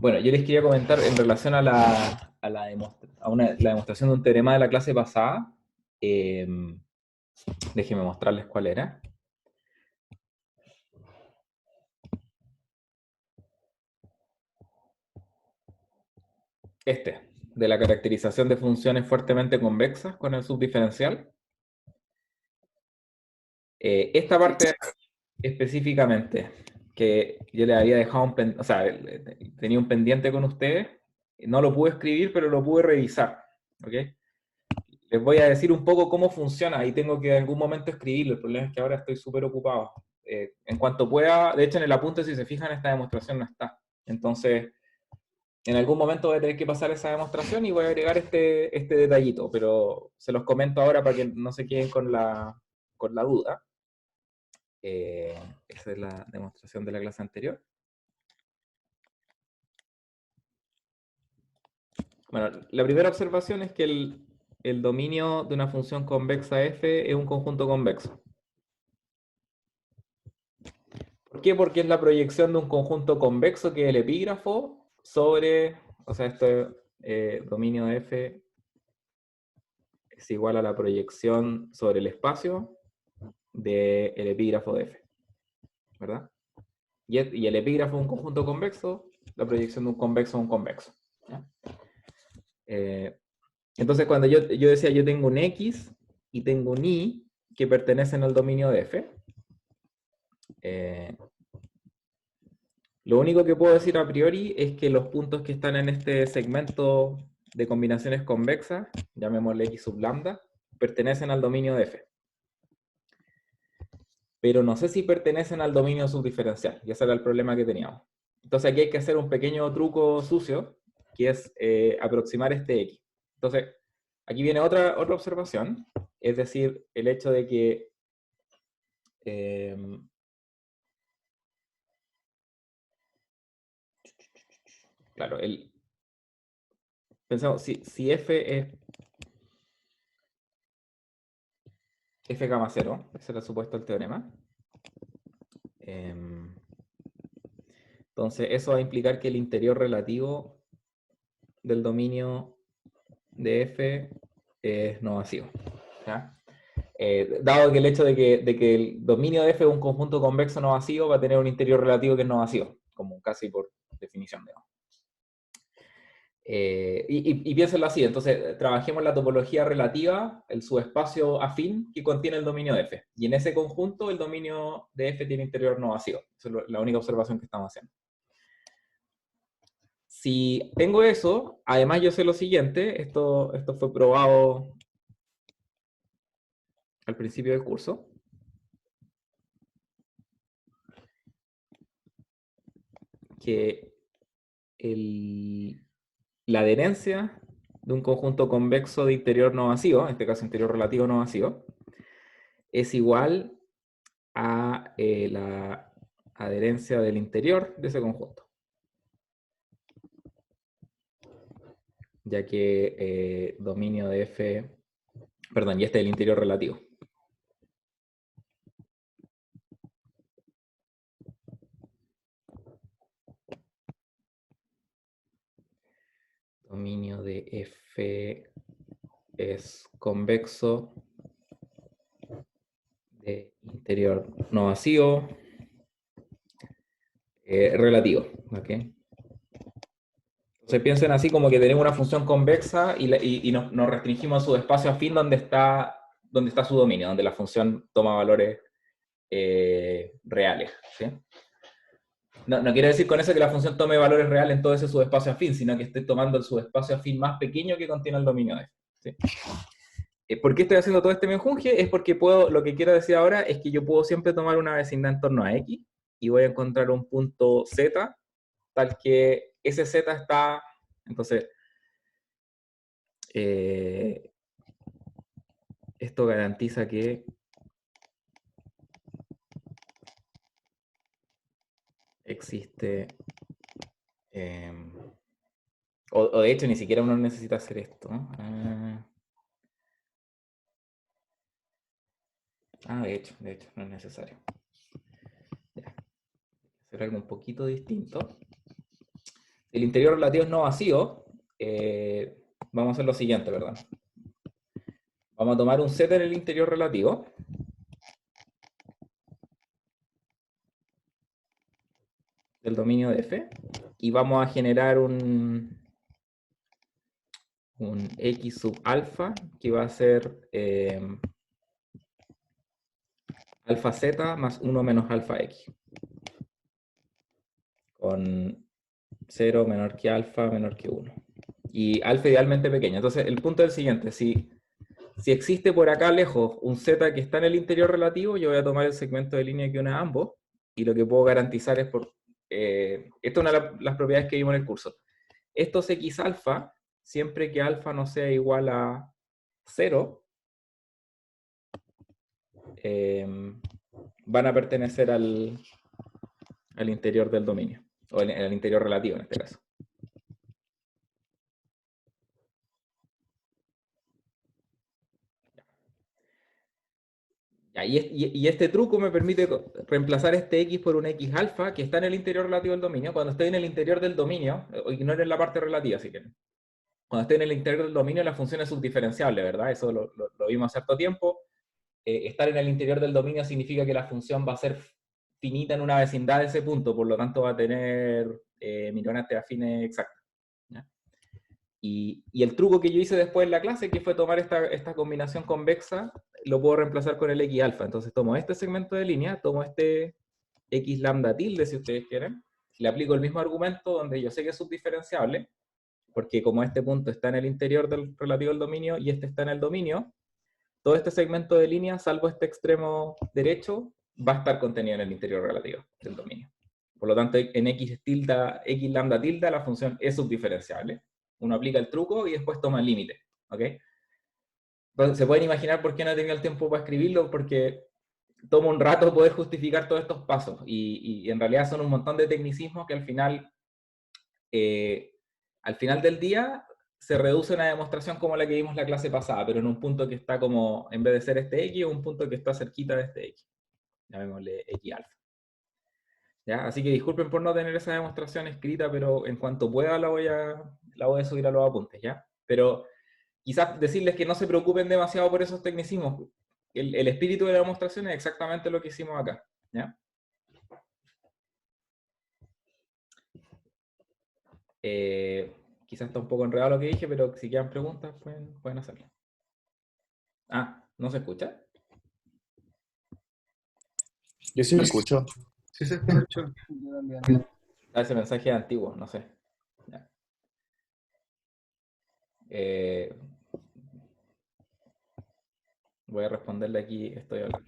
Bueno, yo les quería comentar en relación a la demostración de un teorema de la clase pasada. Eh, Déjenme mostrarles cuál era. De la caracterización de funciones fuertemente convexas con el subdiferencial. Esta parte específicamente, que yo le había dejado o sea, tenía un pendiente con ustedes, no lo pude escribir, pero lo pude revisar, ¿ok? Les voy a decir un poco cómo funciona y tengo que en algún momento escribirlo. El problema es que ahora estoy súper ocupado. En cuanto pueda, de hecho en el apunte, si se fijan, esta demostración no está. Entonces, en algún momento voy a tener que pasar esa demostración y voy a agregar este detallito, pero se los comento ahora para que no se queden con la duda. Esa es la demostración de la clase anterior. Bueno, la primera observación es que el dominio de una función convexa f es un conjunto convexo. ¿Por qué? Porque es la proyección de un conjunto convexo que es el epígrafo sobre, o sea, dominio de f es igual a la proyección sobre el espacio del epígrafo de f, ¿verdad? Y el epígrafo es un conjunto convexo, la proyección de un convexo a un convexo. ¿Ya? Entonces, cuando yo decía yo tengo un x y tengo un y que pertenecen al dominio de f, lo único que puedo decir a priori es que los puntos que están en este segmento de combinaciones convexas, llamémosle x sub lambda, pertenecen al dominio de f. Pero no sé si pertenecen al dominio subdiferencial, y ese era el problema que teníamos. Entonces aquí hay que hacer un pequeño truco sucio, que es aproximar este x. Entonces, aquí viene otra observación, es decir, el hecho de que claro, pensamos, si f es f gamma 0, ese era el supuesto del teorema, entonces eso va a implicar que el interior relativo del dominio de f es no vacío. ¿Ya? Dado que el hecho de que el dominio de f es un conjunto convexo no vacío, va a tener un interior relativo que es no vacío, como casi por definición, digamos. Y piénsenlo así, entonces trabajemos la topología relativa, el subespacio afín que contiene el dominio de f. Y en ese conjunto el dominio de f tiene interior no vacío. Esa es la única observación que estamos haciendo. Si tengo eso, además yo sé lo siguiente, esto fue probado al principio del curso, que la adherencia de un conjunto convexo de interior no vacío, en este caso interior relativo no vacío, es igual a la adherencia del interior de ese conjunto. Ya que dominio de f, perdón, y este es el interior relativo. Dominio de f es convexo de interior no vacío relativo. ¿Okay? Entonces piensen así como que tenemos una función convexa y nos restringimos a su espacio afín donde está su dominio, donde la función toma valores reales. ¿Sí? No quiere decir con eso que la función tome valores reales en todo ese subespacio afín, sino que estoy tomando el subespacio afín más pequeño que contiene el dominio de f. ¿Sí? ¿Por qué estoy haciendo todo este menjunje? Es porque lo que quiero decir ahora es que yo puedo siempre tomar una vecindad en torno a x y voy a encontrar un punto z tal que ese z está, entonces, esto garantiza que existe, o de hecho ni siquiera uno necesita hacer esto, ¿no? De hecho no es necesario. Ya. Hacer algo un poquito distinto. el interior relativo es no vacío, vamos a hacer lo siguiente, ¿verdad? Vamos a tomar un Z en el interior relativo. Del dominio de F. Y vamos a generar un X sub alfa que va a ser alfa Z más 1 menos alfa X. Con 0 menor que alfa menor que 1. Y alfa idealmente pequeño. Entonces, el punto es el siguiente. Si existe por acá lejos un Z que está en el interior relativo, yo voy a tomar el segmento de línea que une a ambos. Y lo que puedo garantizar es por... esta es una de las propiedades que vimos en el curso. Estos X alfa, siempre que alfa no sea igual a 0, van a pertenecer al interior del dominio, o al interior relativo en este caso. Y este truco me permite reemplazar este X por un X alfa que está en el interior relativo del dominio. Cuando estoy en el interior del dominio, ignoren la parte relativa si quieren. Cuando estoy en el interior del dominio, la función es subdiferenciable, ¿verdad? Eso lo vimos hace harto tiempo. Estar en el interior del dominio significa que la función va a ser finita en una vecindad de ese punto, por lo tanto va a tener minorantes afines exactas. ¿Ya? Y el truco que yo hice después en la clase, que fue tomar esta combinación convexa, lo puedo reemplazar con el X alfa. Entonces tomo este segmento de línea, tomo este X lambda tilde, si ustedes quieren, le aplico el mismo argumento donde yo sé que es subdiferenciable, porque como este punto está en el interior del relativo del dominio y este está en el dominio, todo este segmento de línea, salvo este extremo derecho, va a estar contenido en el interior relativo del dominio. Por lo tanto, en X lambda tilde, la función es subdiferenciable. Uno aplica el truco y después toma el límite. ¿Ok? Entonces, se pueden imaginar por qué no he tenido el tiempo para escribirlo, porque toma un rato poder justificar todos estos pasos. Y en realidad son un montón de tecnicismos que al final del día se reduce una demostración como la que vimos la clase pasada, pero en un punto que está como, en vez de ser este X, un punto que está cerquita de este X. Llamémosle X alfa. ¿Ya? Así que disculpen por no tener esa demostración escrita, pero en cuanto pueda la voy a subir a los apuntes, ¿ya? Pero quizás decirles que no se preocupen demasiado por esos tecnicismos. El espíritu de la demostración es exactamente lo que hicimos acá, ¿ya? Quizás está un poco enredado lo que dije, pero si quedan preguntas pueden hacerlo. Ah, ¿no se escucha? Yo sí me escucho. Sí se escuchó. Ese mensaje es antiguo, no sé. Ya. Voy a responderle aquí, estoy hablando.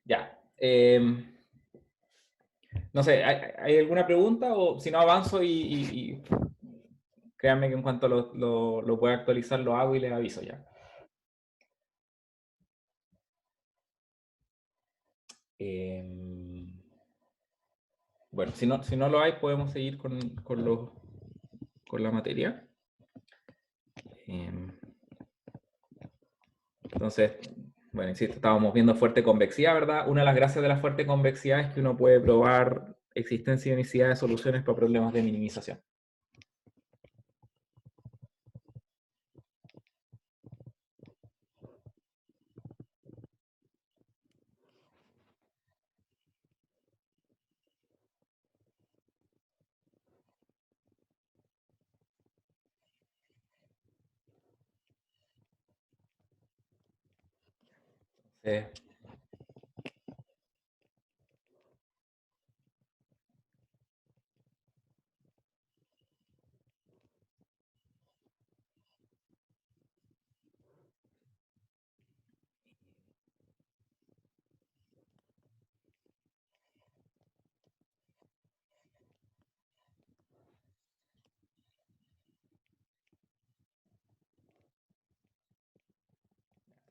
Ya. No sé, ¿hay alguna pregunta? O si no, avanzo y créanme que en cuanto lo pueda actualizar, lo hago y les aviso ya. Bueno, si no lo hay, podemos seguir con la materia. Entonces, bueno, insisto, estábamos viendo fuerte convexidad, ¿verdad? Una de las gracias de la fuerte convexidad es que uno puede probar existencia y unicidad de soluciones para problemas de minimización.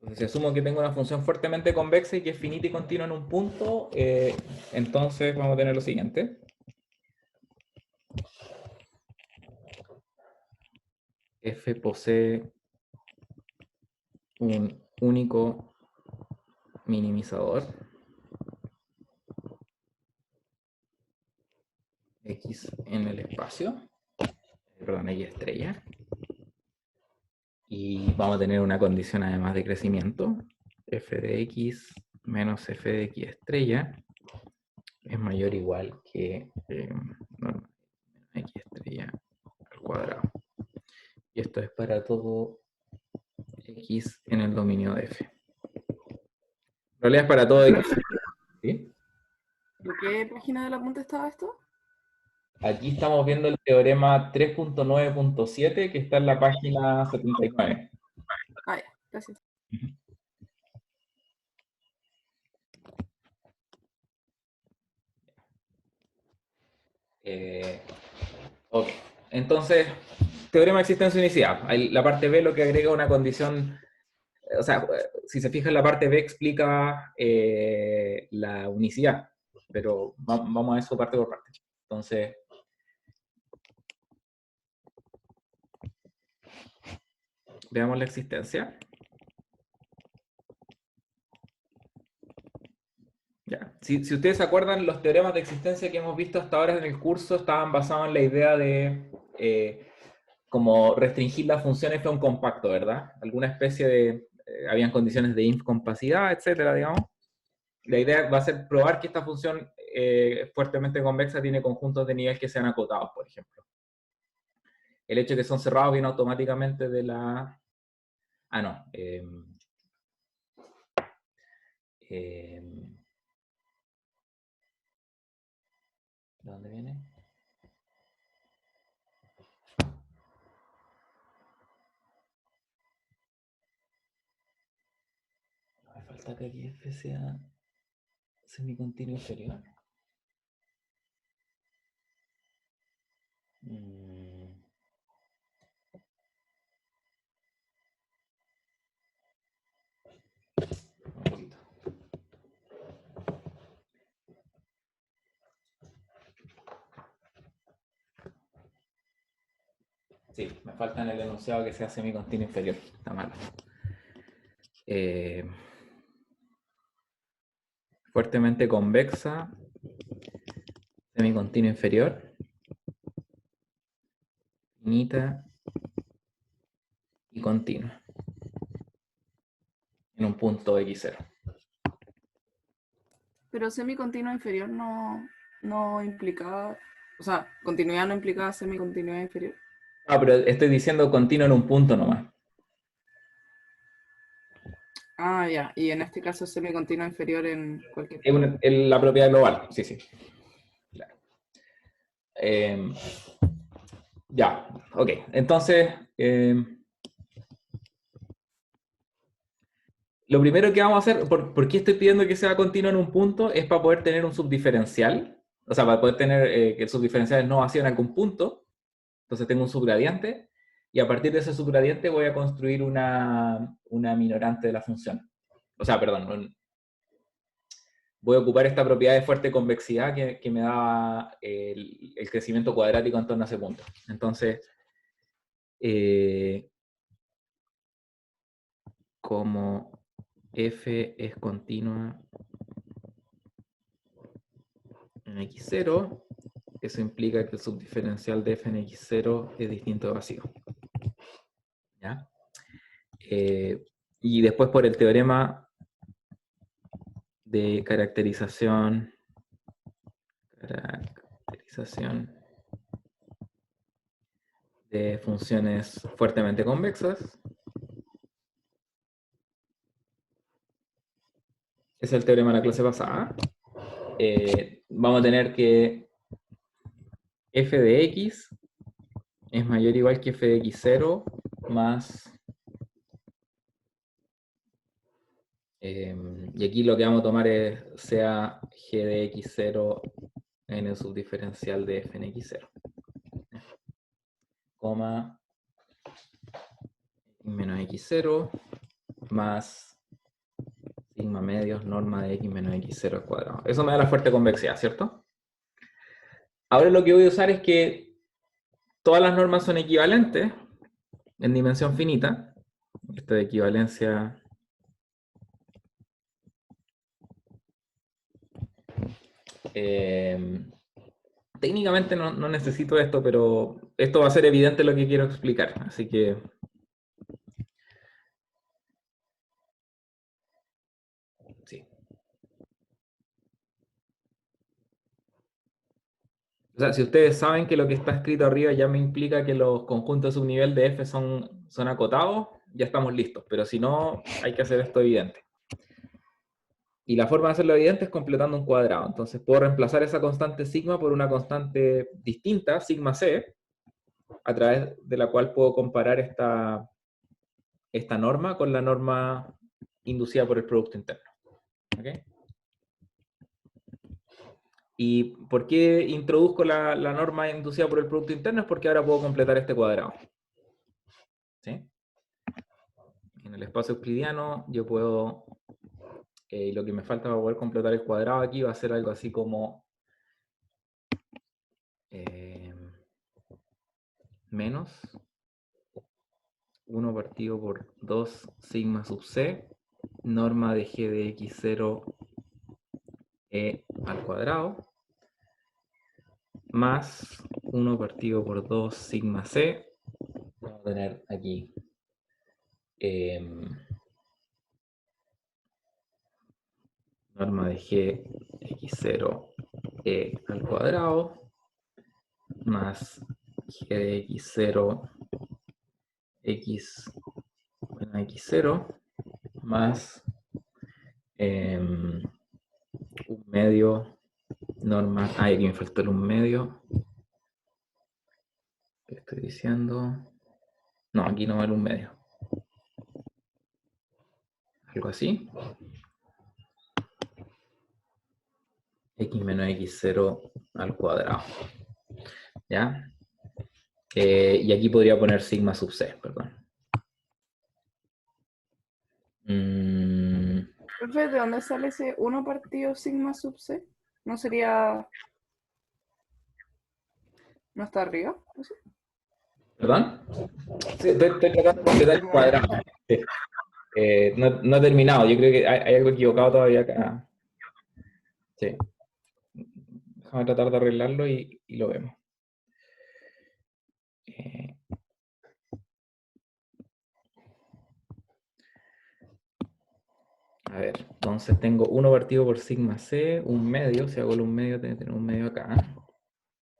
Entonces, si asumo que tengo una función fuertemente convexa y que es finita y continua en un punto, entonces vamos a tener lo siguiente. F posee un único minimizador X en el espacio, perdón, X estrella, y vamos a tener una condición además de crecimiento, f de x menos f de x estrella es mayor o igual que x estrella al cuadrado. Y esto es para todo x en el dominio de f. En realidad es para todo x. ¿Sí? ¿En qué página del apunte estaba esto? Aquí estamos viendo el teorema 3.9.7 que está en la página 79. Ah, ya, gracias. Ok, entonces, teorema de existencia de unicidad. La parte B lo que agrega una condición, o sea, si se fija en la parte B explica la unicidad, pero vamos a eso parte por parte. Entonces, veamos la existencia. Ya. Si ustedes se acuerdan, los teoremas de existencia que hemos visto hasta ahora en el curso estaban basados en la idea de como restringir la función f a un compacto, ¿verdad? Alguna especie de, habían condiciones de incompacidad, etcétera, digamos. La idea va a ser probar que esta función fuertemente convexa tiene conjuntos de nivel que sean acotados, por ejemplo. El hecho de que son cerrados viene automáticamente de la... Ah, no. ¿De dónde viene? Me falta que aquí f sea semicontinuo inferior. Un poquito. Sí, me falta en el enunciado que sea semicontinuo inferior. Está mal. Fuertemente convexa, semicontinua inferior, finita y continua en un punto x0. Pero semicontinuo inferior no implicaba, o sea, continuidad no implicaba semicontinuidad inferior. Ah, pero estoy diciendo continuo en un punto nomás. Ah, ya, y en este caso semicontinuo inferior en cualquier Es punto. la propiedad global, sí, sí. Claro. Ya, ok. Entonces, lo primero que vamos a hacer, ¿por qué estoy pidiendo que sea continuo en un punto? Es para poder tener un subdiferencial, o sea, para poder tener que el subdiferencial no vacío en algún punto. Entonces tengo un subgradiente, y a partir de ese subgradiente voy a construir una minorante de la función. O sea, perdón, voy a ocupar esta propiedad de fuerte convexidad que me da el crecimiento cuadrático en torno a ese punto. Entonces, como f es continua en x0, eso implica que el subdiferencial de f en x0 es distinto de vacío. ¿Ya? Y después por el teorema de caracterización de funciones fuertemente convexas. Es el teorema de la clase pasada. Vamos a tener que f de x es mayor o igual que f de x0 más... y aquí lo que vamos a tomar es sea g de x0 en el subdiferencial de f en x0. Coma menos x0 más sigma medios norma de x menos x0 al cuadrado. Eso me da la fuerte convexidad, ¿cierto? Ahora lo que voy a usar es que todas las normas son equivalentes en dimensión finita, Esto de equivalencia. Técnicamente no necesito esto, pero esto va a ser evidente lo que quiero explicar. Así que... sí. O sea, si ustedes saben que lo que está escrito arriba ya me implica que los conjuntos de subnivel de F son acotados, ya estamos listos. Pero si no, hay que hacer esto evidente. Y la forma de hacerlo evidente es completando un cuadrado. Entonces puedo reemplazar esa constante sigma por una constante distinta, sigma c, a través de la cual puedo comparar esta norma con la norma inducida por el producto interno. ¿Okay? ¿Y por qué introduzco la norma inducida por el producto interno? Es porque ahora puedo completar este cuadrado. ¿Sí? En el espacio euclidiano yo puedo, lo que me falta para poder completar el cuadrado aquí va a ser algo así como menos 1 partido por 2 sigma sub c, norma de g de x0 al cuadrado, más 1 partido por 2 sigma c. Vamos a tener aquí norma de g x0 al cuadrado, más g de x0 x menos x0, más un medio norma, aquí me faltó el un medio, ¿qué estoy diciendo? No, aquí no vale un medio, algo así, x menos x0 al cuadrado, ¿ya? Y aquí podría poner sigma sub c, perdón. Profe, ¿de dónde sale ese 1 partido sigma sub c? ¿No sería... ¿No está arriba? ¿O sí? ¿Perdón? Sí, estoy tratando de completar el cuadrado. Sí. No he terminado, yo creo que hay algo equivocado todavía acá. Sí. Déjame tratar de arreglarlo y lo vemos. A ver, entonces tengo 1 partido por sigma c, un medio, si hago el un medio, tengo que tener un medio acá.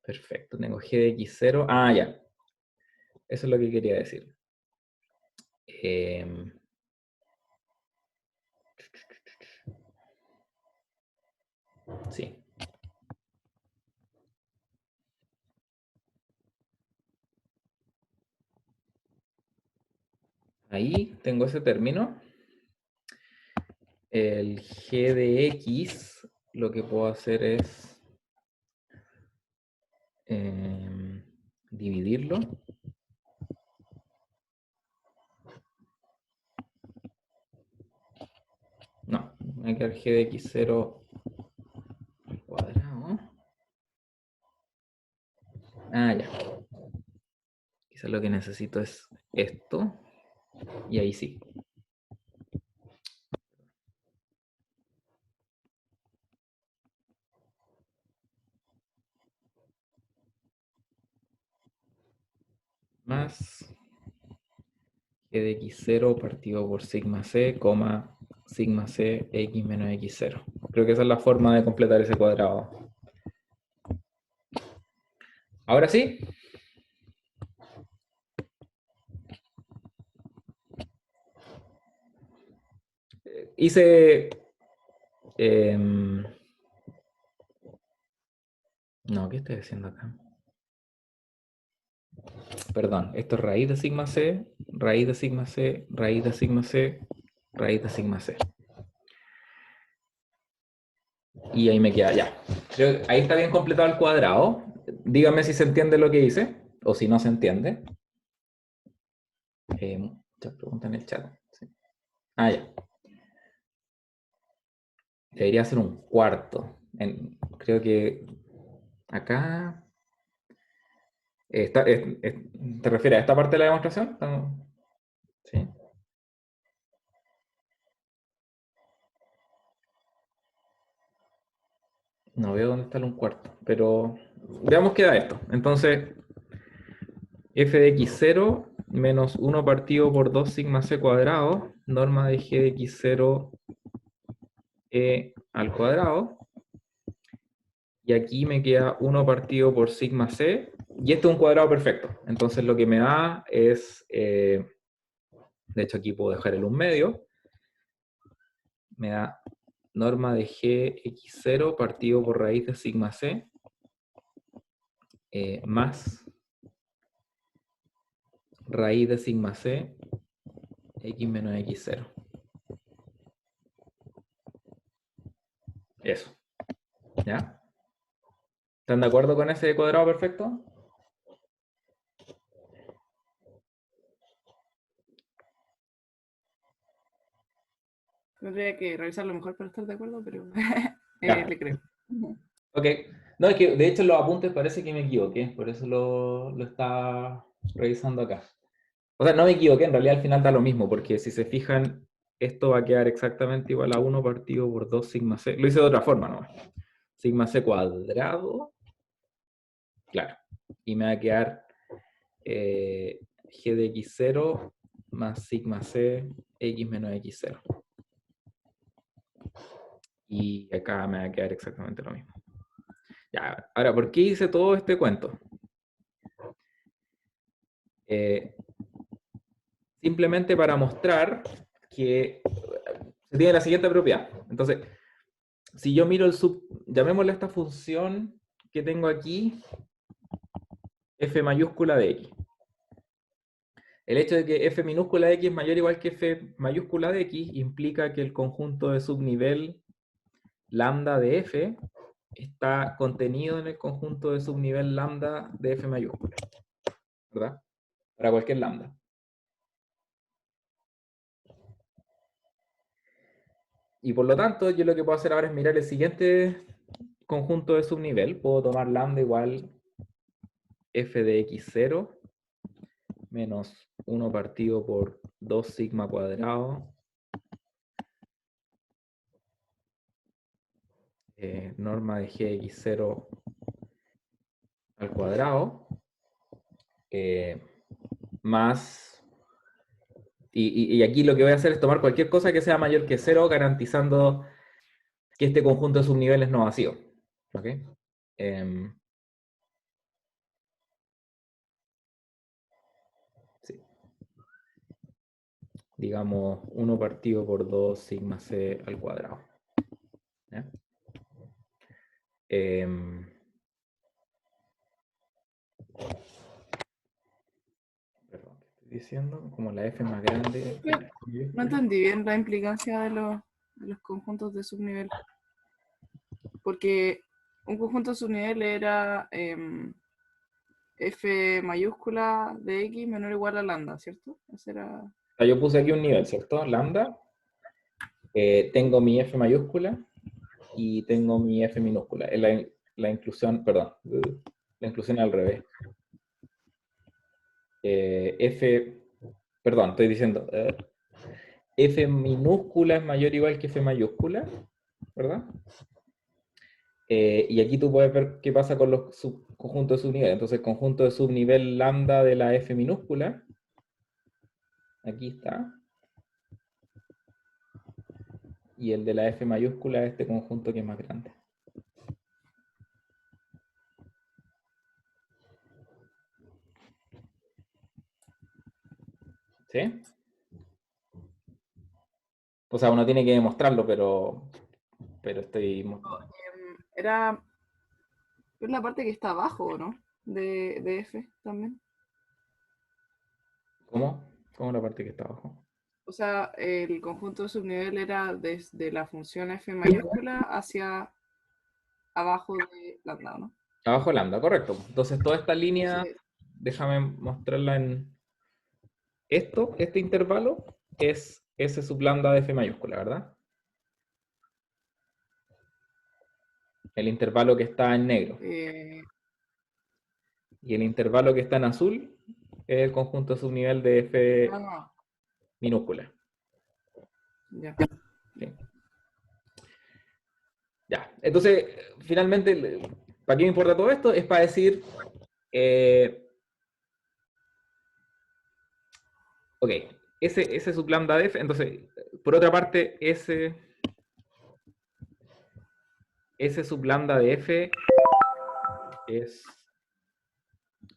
Perfecto, tengo g de x0. Ah, ya. Eso es lo que quería decir. Sí. Ahí tengo ese término. El g de x, lo que puedo hacer es dividirlo. No, me va a quedar g de x0 al cuadrado. Ah, ya. Quizás lo que necesito es esto. Y ahí sí. Más g de x0 partido por sigma c, coma sigma c x menos x0. Creo que esa es la forma de completar ese cuadrado. Ahora sí. Hice... no, ¿qué estoy haciendo acá? Perdón, esto es raíz de sigma c, raíz de sigma c, raíz de sigma c, raíz de sigma c. Y ahí me queda ya. Ahí está bien completado el cuadrado. Dígame si se entiende lo que hice o si no se entiende. Muchas preguntas en el chat. Sí. Ah, ya. Debería ser un cuarto. Creo que acá... ¿te refieres a esta parte de la demostración? Sí. No veo dónde está el 1/4, pero veamos qué da esto. Entonces, f de x0 menos 1 partido por 2 sigma c cuadrado, norma de g de x0 al cuadrado. Y aquí me queda 1 partido por sigma c. Y esto es un cuadrado perfecto. Entonces lo que me da es, de hecho aquí puedo dejar el 1 medio. Me da norma de g x0 partido por raíz de sigma c más raíz de sigma c x menos x0. Eso. ¿Ya? ¿Están de acuerdo con ese cuadrado perfecto? Tendría que revisarlo mejor para estar de acuerdo, pero Ya. le creo. Ok. No, es que de hecho en los apuntes parece que me equivoqué, por eso lo estaba revisando acá. O sea, no me equivoqué, en realidad al final da lo mismo, porque si se fijan, esto va a quedar exactamente igual a 1 partido por 2 sigma c. Lo hice de otra forma, ¿no? Sigma c cuadrado, claro. Y me va a quedar g de x0 más sigma c x menos x0. Y acá me va a quedar exactamente lo mismo. Ya, ahora, ¿por qué hice todo este cuento? Simplemente para mostrar que se tiene la siguiente propiedad. Entonces, si yo miro el llamémosle a esta función que tengo aquí, f mayúscula de x. El hecho de que f minúscula de x es mayor o igual que f mayúscula de x implica que el conjunto de subnivel lambda de f está contenido en el conjunto de subnivel lambda de f mayúscula, ¿verdad? Para cualquier lambda. Y por lo tanto, yo lo que puedo hacer ahora es mirar el siguiente conjunto de subnivel. Puedo tomar lambda igual f de x0 menos 1 partido por 2 sigma cuadrado norma de g de x0 al cuadrado más y aquí lo que voy a hacer es tomar cualquier cosa que sea mayor que 0 garantizando que este conjunto de subniveles no vacío. ¿Ok? Sí. Digamos 1 partido por 2 sigma c al cuadrado. ¿Ya? Perdón, ¿qué estoy diciendo? Como la f más grande. No entendí bien la implicancia de los conjuntos de subnivel. Porque un conjunto de subnivel era f mayúscula de x menor o igual a lambda, ¿cierto? Ese era... Yo puse aquí un nivel, ¿cierto? Lambda. Tengo mi f mayúscula y tengo mi f minúscula. La inclusión, perdón, la inclusión al revés. Perdón, estoy diciendo, f minúscula es mayor o igual que f mayúscula, ¿verdad? Y aquí tú puedes ver qué pasa con los conjuntos de subnivel. Entonces, el conjunto de subnivel lambda de la f minúscula, aquí está, y el de la f mayúscula es este conjunto que es más grande. ¿Sí? O sea, uno tiene que demostrarlo, pero estoy... Era... Es la parte que está abajo, ¿no? De f también. ¿Cómo? ¿Cómo la parte que está abajo? O sea, el conjunto de subnivel era desde la función f mayúscula hacia abajo de lambda, ¿no? Abajo lambda, correcto. Entonces, toda esta línea, Sí. déjame mostrarla en este intervalo, es S sub lambda de f mayúscula, ¿verdad? El intervalo que está en negro. Y el intervalo que está en azul es el conjunto subnivel de f minúscula. Ya. Sí. Ya, entonces, finalmente, ¿para qué me importa todo esto? Es para decir, ok, ese sub lambda de f, entonces, por otra parte, ese sub lambda de f es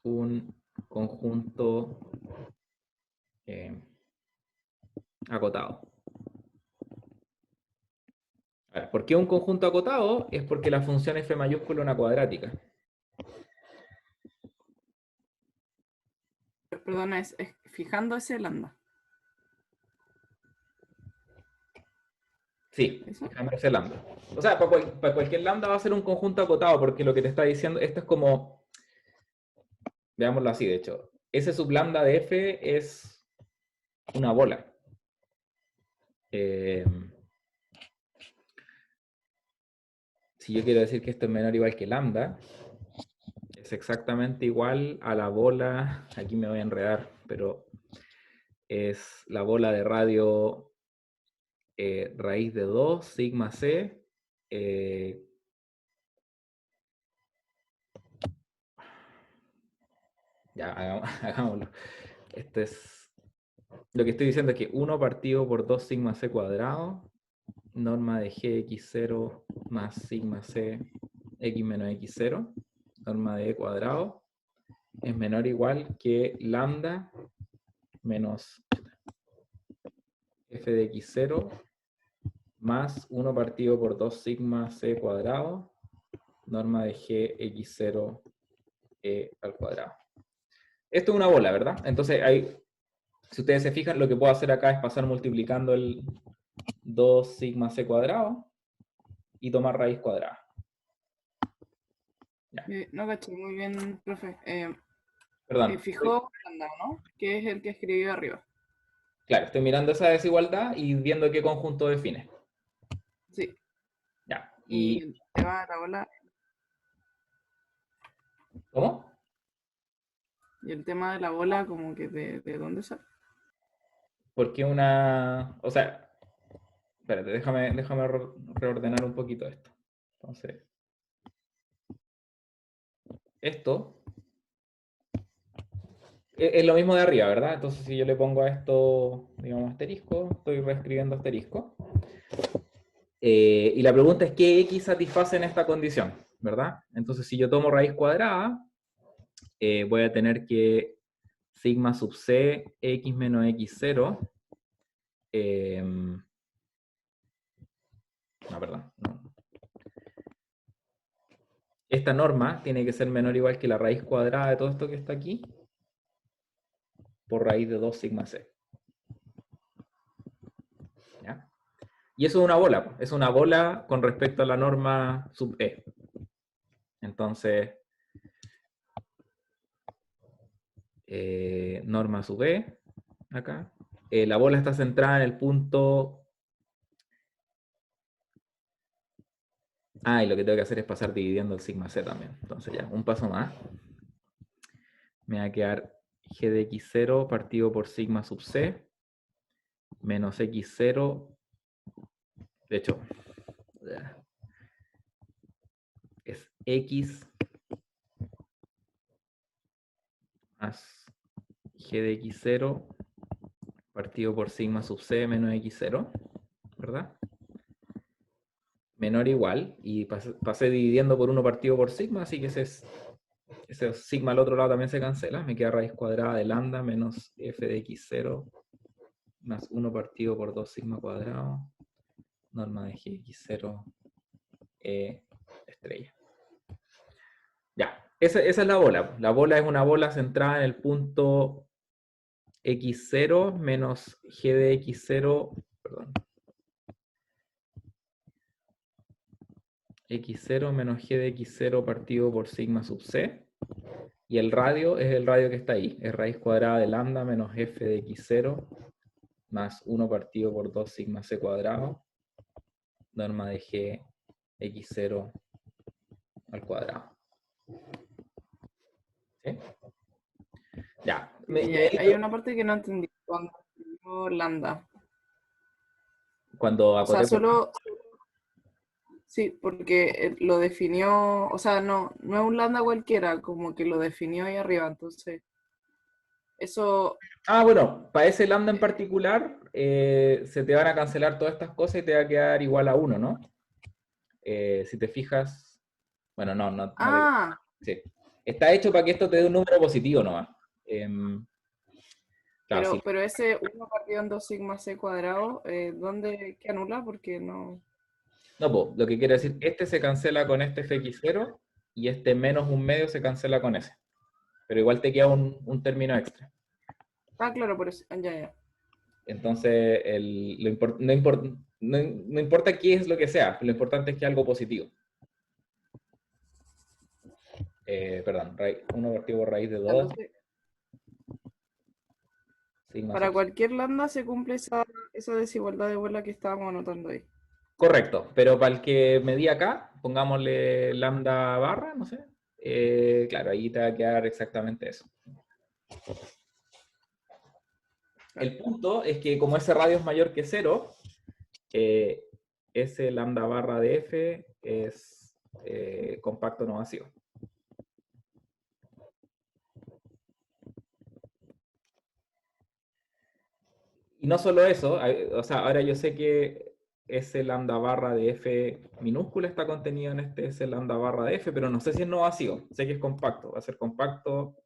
un conjunto acotado. A ver, ¿por qué un conjunto acotado? Es porque la función f mayúscula es una cuadrática. Perdona, es fijando ese lambda. Sí, ¿Eso? fijándose lambda. O sea, para cualquier lambda va a ser un conjunto acotado, porque lo que te está diciendo, esto es como, veámoslo así, de hecho, ese sub lambda de f es una bola. Si yo quiero decir que esto es menor o igual que lambda, es exactamente igual a la bola, aquí me voy a enredar, pero es la bola de radio raíz de 2, sigma c, ya, hagámoslo. Esto es, lo que estoy diciendo es que 1 partido por 2 sigma c cuadrado, norma de gx0 más sigma c x menos x0, norma de e cuadrado, es menor o igual que lambda menos f de x0 más 1 partido por 2 sigma c cuadrado, norma de gx0 e al cuadrado. Esto es una bola, ¿verdad? Entonces, ahí, si ustedes se fijan, lo que puedo hacer acá es pasar multiplicando el 2 sigma c cuadrado y tomar raíz cuadrada. Ya. No caché muy bien, profe. Perdón. Fijó lambda, ¿no? Que es el que escribió arriba. Claro, estoy mirando esa desigualdad y viendo qué conjunto define. Sí. Ya. Y ¿Y el tema de la bola. cómo? Y el tema de la bola, como que de dónde sale. Porque una... O sea, espérate, déjame reordenar un poquito esto. Entonces, esto es lo mismo de arriba, ¿verdad? Entonces, si yo le pongo a esto, digamos, asterisco, estoy reescribiendo asterisco. Y la pregunta es qué x satisface en esta condición, ¿verdad? Entonces, si yo tomo raíz cuadrada, voy a tener que sigma sub c x menos x0. No, perdón. No. Esta norma tiene que ser menor o igual que la raíz cuadrada de todo esto que está aquí por raíz de 2 sigma c. ¿Ya? Y eso es una bola con respecto a la norma sub e. Entonces, norma sub e, acá. La bola está centrada en el punto... Ah, y lo que tengo que hacer es pasar dividiendo el sigma c también. Entonces ya, un paso más. Me va a quedar g de x0 partido por sigma sub c menos x0. De hecho, es x más g de x0 partido por sigma sub c menos x0, ¿verdad? Menor o igual, y pasé dividiendo por 1 partido por sigma, así que ese sigma al otro lado también se cancela, me queda raíz cuadrada de lambda menos f de x0 más 1 partido por 2 sigma cuadrado, norma de gx0 estrella. Ya, esa es la bola. La bola es una bola centrada en el punto x0 menos g de x0, perdón, x0 menos g de x0 partido por sigma sub c, y el radio es el radio que está ahí, es raíz cuadrada de lambda menos f de x0 más 1 partido por 2 sigma c cuadrado, norma de g x0 al cuadrado. ¿Sí? Ya. Hay una parte que no entendí. Cuando escribió lambda. Cuando O sea, acoté por... solo Sí, porque lo definió, o sea, no es un lambda cualquiera, como que lo definió ahí arriba, entonces eso, Bueno, para ese lambda en particular, se te van a cancelar todas estas cosas y te va a quedar igual a 1, ¿no? Si te fijas, bueno, sí. Está hecho para que esto te dé un número positivo nomás. Claro, sí. pero ese 1 partido en 2 sigma c cuadrado, ¿dónde qué anula? Porque no... No, pues, lo que quiero decir, este se cancela con este fx0 y este menos un medio se cancela con ese. Pero igual te queda un término extra. Ah, claro, por eso, ya. Entonces, no importa qué es lo que sea, lo importante es que algo positivo. Perdón, 1 partido por raíz de 2. Entonces, Sigma para C. cualquier lambda se cumple esa desigualdad de vuela que estábamos anotando ahí. Correcto, pero para el que medí acá, pongámosle lambda barra, no sé. Claro, ahí te va a quedar exactamente eso. El punto es que como ese radio es mayor que 0, ese lambda barra de f es compacto no vacío. Y no solo eso, o sea, ahora yo sé que ese lambda barra de f minúscula está contenido en ese lambda barra de f, pero no sé si es no vacío, sé que es compacto, va a ser compacto,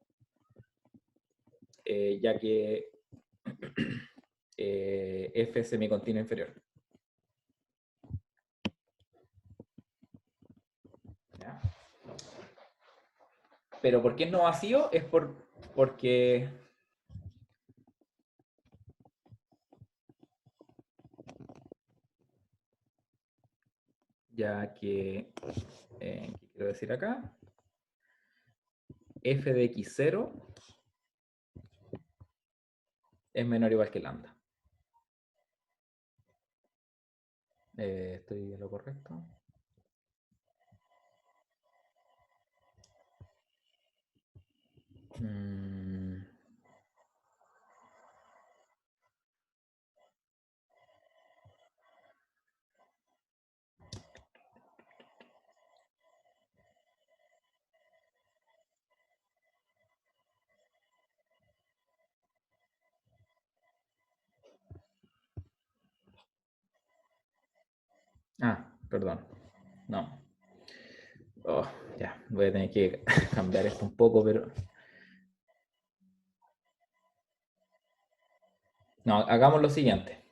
ya que f es semicontinuo inferior. ¿Ya? Pero ¿por qué es no vacío? Es porque ya que, ¿qué quiero decir acá? F de x0 es menor o igual que lambda. ¿Estoy en lo correcto? Perdón. No. Oh, ya, voy a tener que cambiar esto un poco, pero... No, hagamos lo siguiente.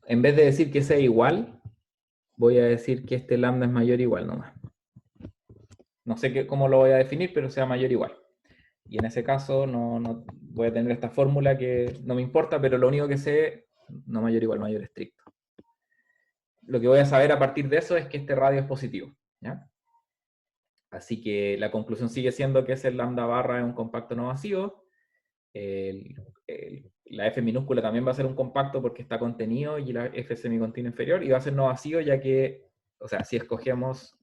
En vez de decir que sea igual, voy a decir que este lambda es mayor o igual nomás. No sé cómo lo voy a definir, pero sea mayor o igual. Y en ese caso no voy a tener esta fórmula que no me importa, pero lo único que sé, no mayor o igual, mayor estricto. Lo que voy a saber a partir de eso es que este radio es positivo, ¿ya? Así que la conclusión sigue siendo que ese lambda barra es un compacto no vacío. La F minúscula también va a ser un compacto porque está contenido y la F semicontinuo inferior, y va a ser no vacío ya que, o sea, si escogemos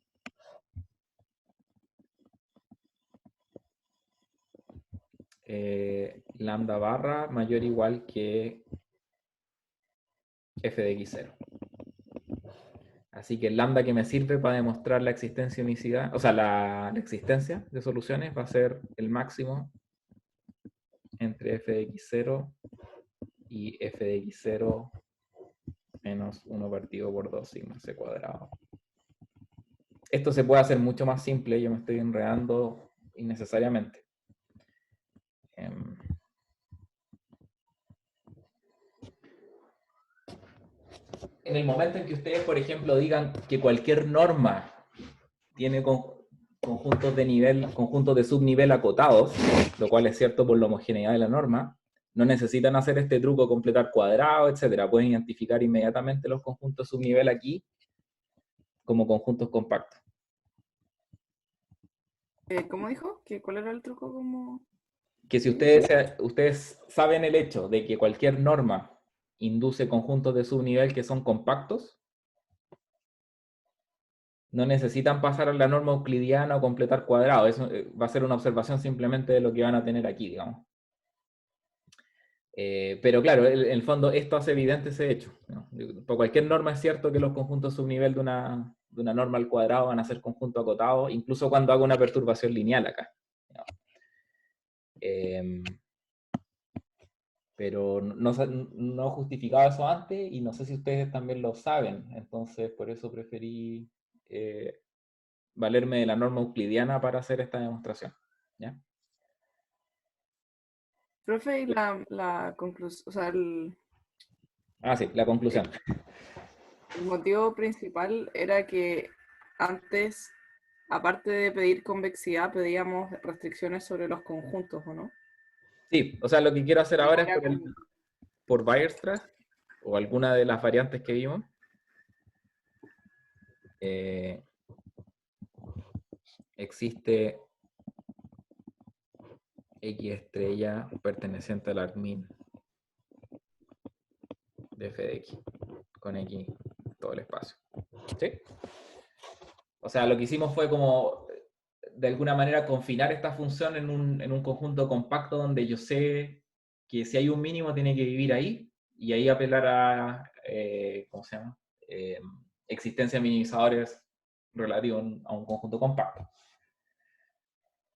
lambda barra mayor o igual que F de x0. Así que el lambda que me sirve para demostrar la existencia unicidad, o sea, la existencia de soluciones va a ser el máximo entre F de x0 y F de x0 menos 1 partido por 2 sigma c cuadrado. Esto se puede hacer mucho más simple, yo me estoy enredando innecesariamente. En el momento en que ustedes, por ejemplo, digan que cualquier norma tiene conjuntos de subnivel acotados, lo cual es cierto por la homogeneidad de la norma, no necesitan hacer este truco, completar cuadrado, etcétera. Pueden identificar inmediatamente los conjuntos subnivel aquí como conjuntos compactos. ¿Cómo dijo? ¿Cuál era el truco? Que si ustedes saben el hecho de que cualquier norma induce conjuntos de subnivel que son compactos, no necesitan pasar a la norma euclidiana o completar cuadrado. Eso va a ser una observación simplemente de lo que van a tener aquí, digamos. Pero claro, en el fondo esto hace evidente ese hecho, ¿no? Por cualquier norma es cierto que los conjuntos subnivel de una norma al cuadrado van a ser conjuntos acotados, incluso cuando hago una perturbación lineal acá. Pero no he justificado eso antes y no sé si ustedes también lo saben, entonces por eso preferí valerme de la norma euclidiana para hacer esta demostración. ¿Ya? Profe, y la conclusión, o sea, Sí, la conclusión. el motivo principal era que antes, aparte de pedir convexidad, pedíamos restricciones sobre los conjuntos, ¿o no? Sí, o sea, lo que quiero hacer ahora es Ahora por Weierstrass o alguna de las variantes que vimos. Existe X estrella perteneciente al argmin de f de x, con X todo el espacio. ¿Sí? O sea, lo que hicimos fue como, de alguna manera, confinar esta función en un conjunto compacto donde yo sé que si hay un mínimo tiene que vivir ahí, y ahí apelar a, ¿cómo se llama? Existencia de minimizadores relativos a un conjunto compacto.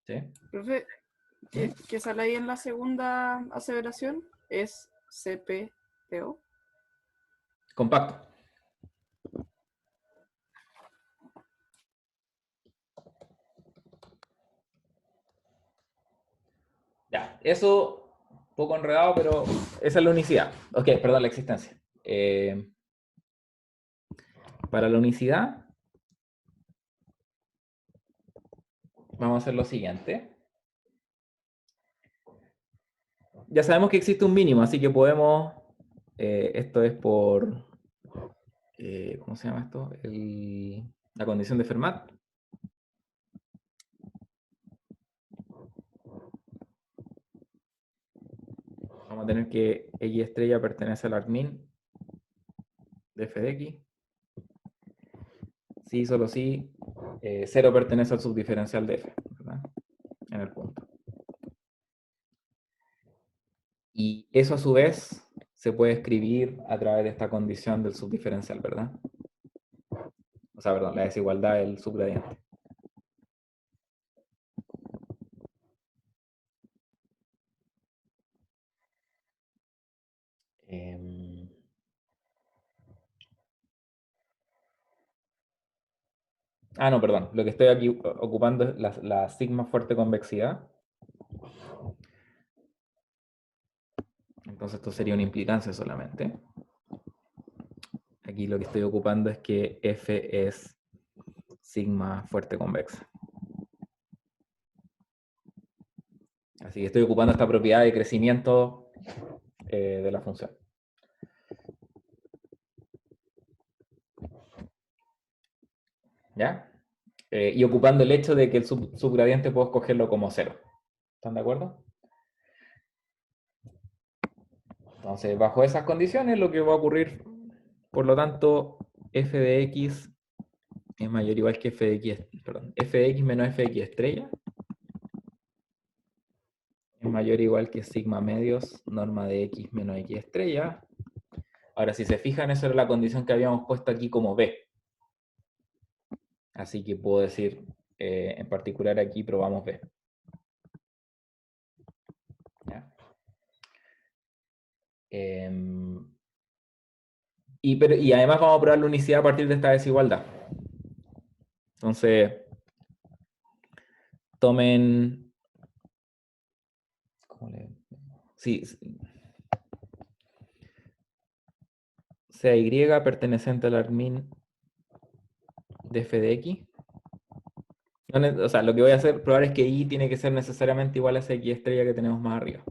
¿Sí? profe, ¿qué sale ahí en la segunda aseveración? Es CPTO. Compacto. Ya, eso un poco enredado, pero esa es la unicidad. Ok, perdón, la existencia. Para la unicidad, vamos a hacer lo siguiente. Ya sabemos que existe un mínimo, así que podemos, esto es por, ¿cómo se llama esto? La condición de Fermat. Vamos a tener que X estrella pertenece al argmin de f de x. Sí, solo sí, 0 pertenece al subdiferencial de f, ¿verdad? En el punto. Y eso a su vez se puede escribir a través de esta condición del subdiferencial, ¿verdad? O sea, perdón, la desigualdad del subgradiente. No, perdón. Lo que estoy aquí ocupando es la sigma fuerte convexidad. Entonces esto sería una implicancia solamente. Aquí lo que estoy ocupando es que F es sigma fuerte convexa. Así que estoy ocupando esta propiedad de crecimiento de la función. ¿Ya? Y ocupando el hecho de que el subgradiente puedo escogerlo como 0. ¿Están de acuerdo? Entonces, bajo esas condiciones, lo que va a ocurrir, por lo tanto, f de x es mayor o igual que f de x, perdón, f de x menos f de x estrella es mayor o igual que sigma medios norma de x menos x estrella. Ahora, si se fijan, esa era la condición que habíamos puesto aquí como b. Así que puedo decir, en particular aquí probamos b. ¿Ya? Y además vamos a probar la unicidad a partir de esta desigualdad. Entonces, tomen... ¿Cómo le...? Sí, sea y perteneciente al argmin de f de x. O sea, lo que voy a hacer, probar es que y tiene que ser necesariamente igual a esa x estrella que tenemos más arriba.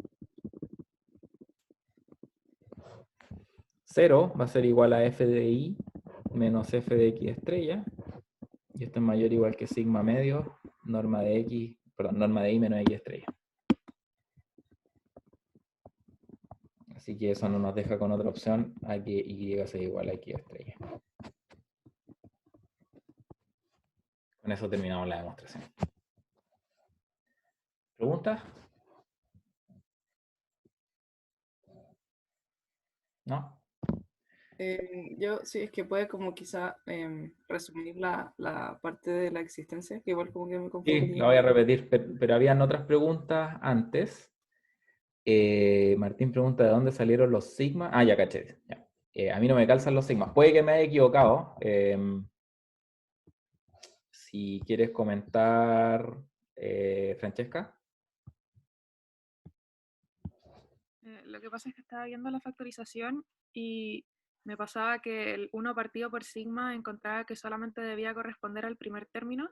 0 va a ser igual a f de y menos f de x estrella. Y esto es mayor o igual que sigma medio, norma de x, perdón, norma de y menos x estrella. Así que eso no nos deja con otra opción a que y sea igual a x estrella. Con eso terminamos la demostración. ¿Preguntas? ¿No? Yo, sí, es que puede como quizá resumir la parte de la existencia, que igual como que me Sí, confundí. la voy a repetir, pero habían otras preguntas antes. Martín pregunta de dónde salieron los sigmas. Ah, ya caché. Ya. A mí no me calzan los sigmas. Puede que me haya equivocado. Si quieres comentar, Francesca. Lo que pasa es que estaba viendo la factorización y me pasaba que el 1 partido por sigma encontraba que solamente debía corresponder al primer término,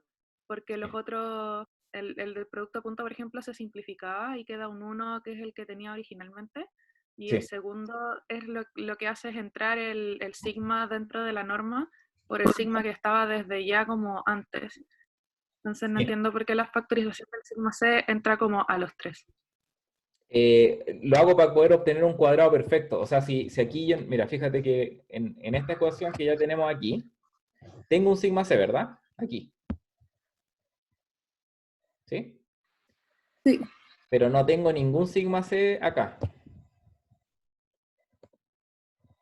porque los otros, el del producto punto, por ejemplo, se simplificaba y queda un 1 que es el que tenía originalmente, y el Sí. segundo es lo que hace es entrar el sigma dentro de la norma por el sigma que estaba desde ya como antes. Entonces no Sí. entiendo por qué la factorización del sigma c entra como a los 3. Lo hago para poder obtener un cuadrado perfecto. O sea, si aquí, mira, fíjate que en esta ecuación que ya tenemos aquí, tengo un sigma c, ¿verdad? Aquí. ¿Sí? Sí. Pero no tengo ningún sigma c acá.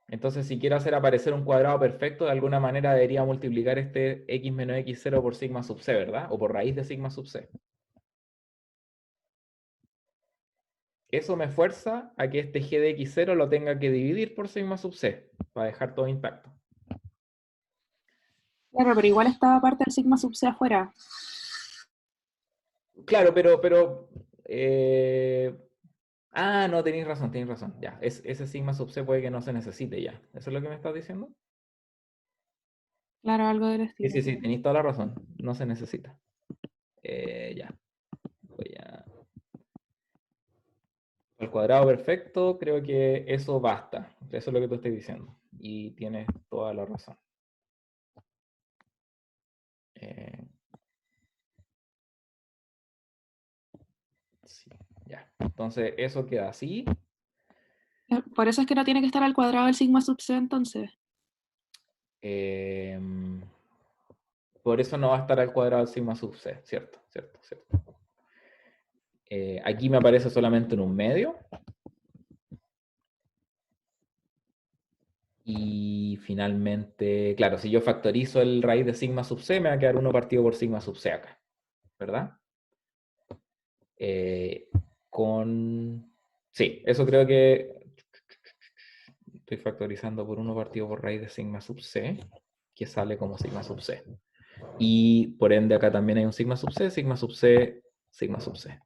Entonces, si quiero hacer aparecer un cuadrado perfecto, de alguna manera debería multiplicar este x menos x0 por sigma sub c, ¿verdad? O por raíz de sigma sub c. Eso me fuerza a que este g de x0 lo tenga que dividir por sigma sub c, para dejar todo intacto. Claro, pero igual estaba parte del sigma sub c afuera. Claro, no, tenéis razón, Ya, ese sigma sub c puede que no se necesite ya. ¿Eso es lo que me estás diciendo? Claro, algo del Sí, estilo. sí, sí, tenéis toda la razón. No se necesita. Ya. Voy a... El cuadrado perfecto, creo que eso basta. Eso es lo que tú estás diciendo. Y tienes toda la razón. Eh, sí, ya. Entonces, eso queda así. Por eso es que no tiene que estar al cuadrado del sigma sub c entonces. Eh, por eso no va a estar al cuadrado del sigma sub c, ¿cierto? Cierto, cierto. Aquí me aparece solamente en un medio. Y finalmente, claro, si yo factorizo el raíz de sigma sub c, me va a quedar 1 partido por sigma sub c acá, ¿verdad? Sí, eso creo que estoy factorizando por 1 partido por raíz de sigma sub c, que sale como sigma sub c. Y por ende acá también hay un sigma sub c, sigma sub c, sigma sub c.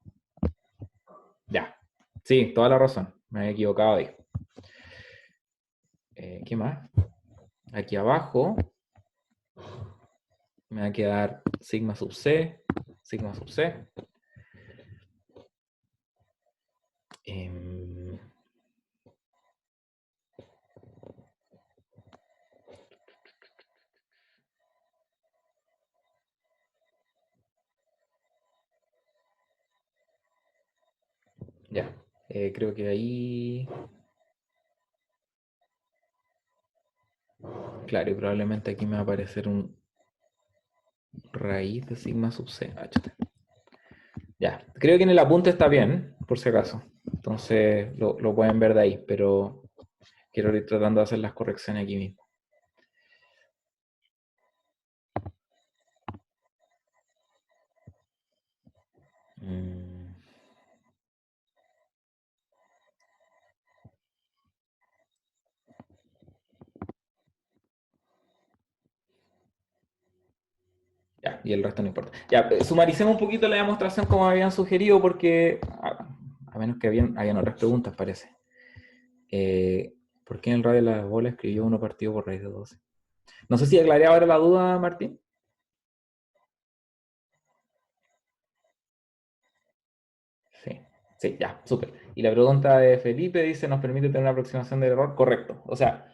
Ya, sí, toda la razón, me he equivocado ahí. ¿Qué más? Aquí abajo me va a quedar sigma sub c, sigma sub c. Ya, creo que ahí... Claro, y probablemente aquí me va a aparecer un raíz de sigma sub c. Ya, creo que en el apunte está bien, por si acaso. Entonces lo pueden ver de ahí, pero quiero ir tratando de hacer las correcciones aquí mismo. Ya, y el resto no importa. Ya, sumaricemos un poquito la demostración como habían sugerido, porque a menos que habían otras preguntas, parece. ¿Por qué en el radio de la bola escribió 1 partido por raíz de 12? No sé si aclaré ahora la duda, Martín. Sí, sí, ya, súper. Y la pregunta de Felipe dice, ¿nos permite tener una aproximación del error? Correcto. O sea,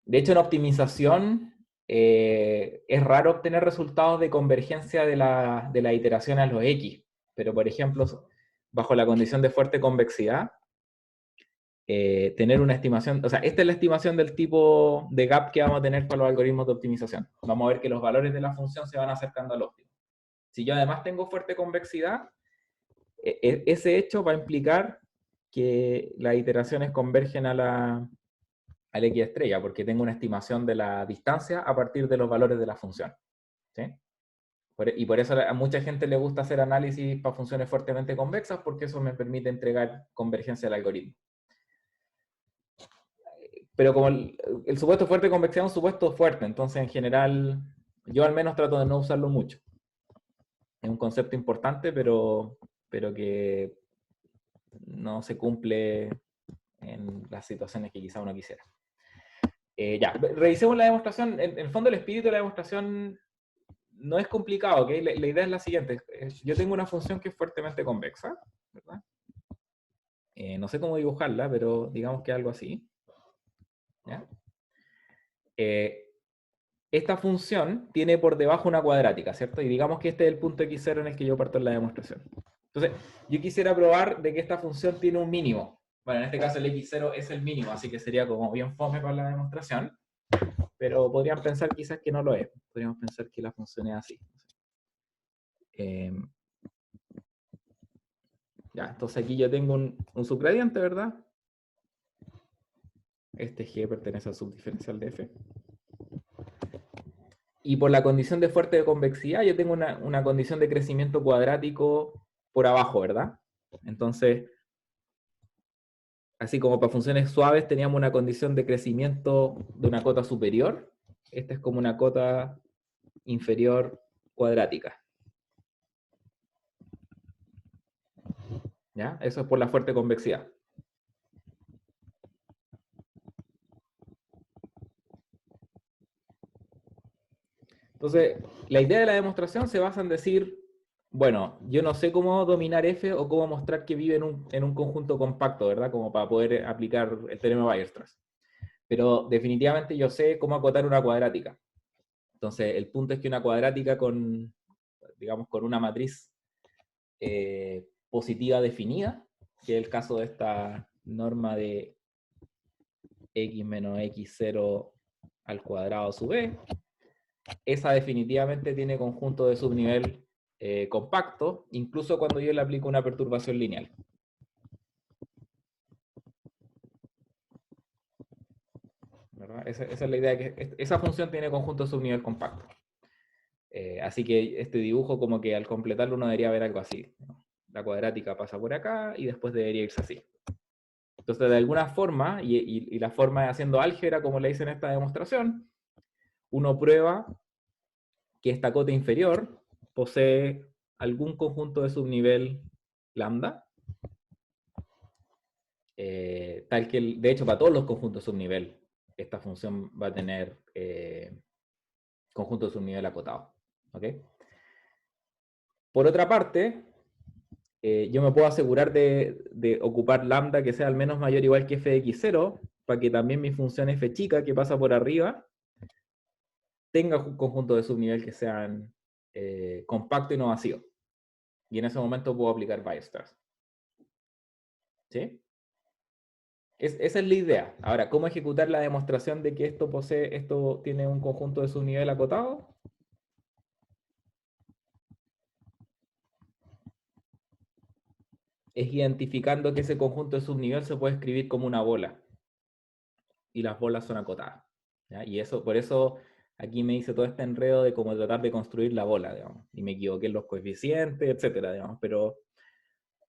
de hecho en optimización es raro obtener resultados de convergencia de la iteración a los X. Pero, por ejemplo, bajo la condición de fuerte convexidad, tener una estimación, o sea, esta es la estimación del tipo de gap que vamos a tener para los algoritmos de optimización. Vamos a ver que los valores de la función se van acercando al óptimo. Si yo además tengo fuerte convexidad, ese hecho va a implicar que las iteraciones convergen a al X estrella, porque tengo una estimación de la distancia a partir de los valores de la función. ¿Sí? Y por eso a mucha gente le gusta hacer análisis para funciones fuertemente convexas, porque eso me permite entregar convergencia del algoritmo. Pero como el supuesto fuerte de convexidad es un supuesto fuerte, entonces en general yo al menos trato de no usarlo mucho. Es un concepto importante, pero que no se cumple en las situaciones que quizá uno quisiera. Ya, revisemos la demostración. En el fondo el espíritu de la demostración no es complicado, ¿ok? La idea es la siguiente. Yo tengo una función que es fuertemente convexa, ¿verdad? No sé cómo dibujarla, pero digamos que algo así. ¿Ya? Esta función tiene por debajo una cuadrática, ¿cierto? Y digamos que este es el punto x0 en el que yo parto en la demostración. Entonces, yo quisiera probar de que esta función tiene un mínimo. Bueno, en este caso el x0 es el mínimo, así que sería como bien fome para la demostración. Pero podrían pensar quizás que no lo es. Podríamos pensar que la función es así. Ya, entonces aquí yo tengo un subgradiente, ¿verdad? Este g pertenece al subdiferencial de f. Y por la condición de fuerte convexidad, yo tengo una condición de crecimiento cuadrático por abajo, ¿verdad? Entonces, así como para funciones suaves teníamos una condición de crecimiento de una cota superior, esta es como una cota inferior cuadrática. ¿Ya? Eso es por la fuerte convexidad. Entonces, la idea de la demostración se basa en decir, bueno, yo no sé cómo dominar f o cómo mostrar que vive en un conjunto compacto, ¿verdad? Como para poder aplicar el teorema de Weierstrass. Pero definitivamente yo sé cómo acotar una cuadrática. Entonces, el punto es que una cuadrática con, digamos, con una matriz positiva definida, que es el caso de esta norma de x menos x0 al cuadrado sub e, esa definitivamente tiene conjunto de subnivel compacto, incluso cuando yo le aplico una perturbación lineal. ¿Verdad? Esa es la idea, que esa función tiene conjunto de subnivel compacto. Así que este dibujo, como que al completarlo uno debería ver algo así, ¿no? La cuadrática pasa por acá y después debería irse así. Entonces, de alguna forma, y la forma es haciendo álgebra, como le hice en esta demostración, uno prueba que esta cota inferior posee algún conjunto de subnivel lambda, tal que, de hecho, para todos los conjuntos subnivel, esta función va a tener conjunto de subnivel acotado. ¿Ok? Por otra parte, yo me puedo asegurar de ocupar lambda que sea al menos mayor o igual que f de x0, para que también mi función f chica, que pasa por arriba, tenga un conjunto de subnivel que sean compacto y no vacío. Y en ese momento puedo aplicar Weierstrass. ¿Sí? Esa es la idea. Ahora, ¿cómo ejecutar la demostración de que esto tiene un conjunto de subnivel acotado? Es identificando que ese conjunto de subnivel se puede escribir como una bola. Y las bolas son acotadas. ¿Ya? Y eso, por eso aquí me hice todo este enredo de cómo tratar de construir la bola, digamos. Y me equivoqué en los coeficientes, etcétera, digamos. Pero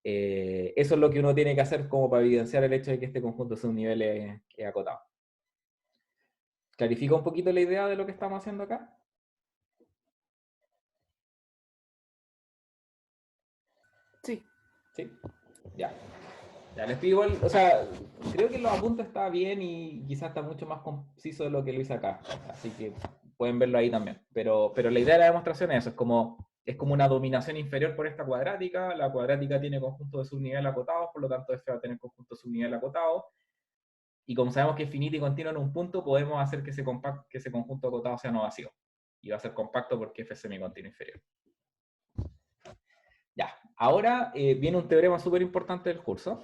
eso es lo que uno tiene que hacer como para evidenciar el hecho de que este conjunto de subniveles es acotado. ¿Clarifica un poquito la idea de lo que estamos haciendo acá? Sí. Sí. Ya. Ya les pido igual, o sea, creo que los apuntes está bien y quizás está mucho más conciso de lo que lo hice acá. Así que pueden verlo ahí también. Pero la idea de la demostración es eso, es como una dominación inferior por esta cuadrática. La cuadrática tiene conjunto de subnivel acotados, por lo tanto f va a tener conjunto de subnivel acotado. Y como sabemos que es finito y continuo en un punto, podemos hacer que ese conjunto acotado sea no vacío. Y va a ser compacto porque f es semicontinuo inferior. Ya, ahora viene un teorema súper importante del curso.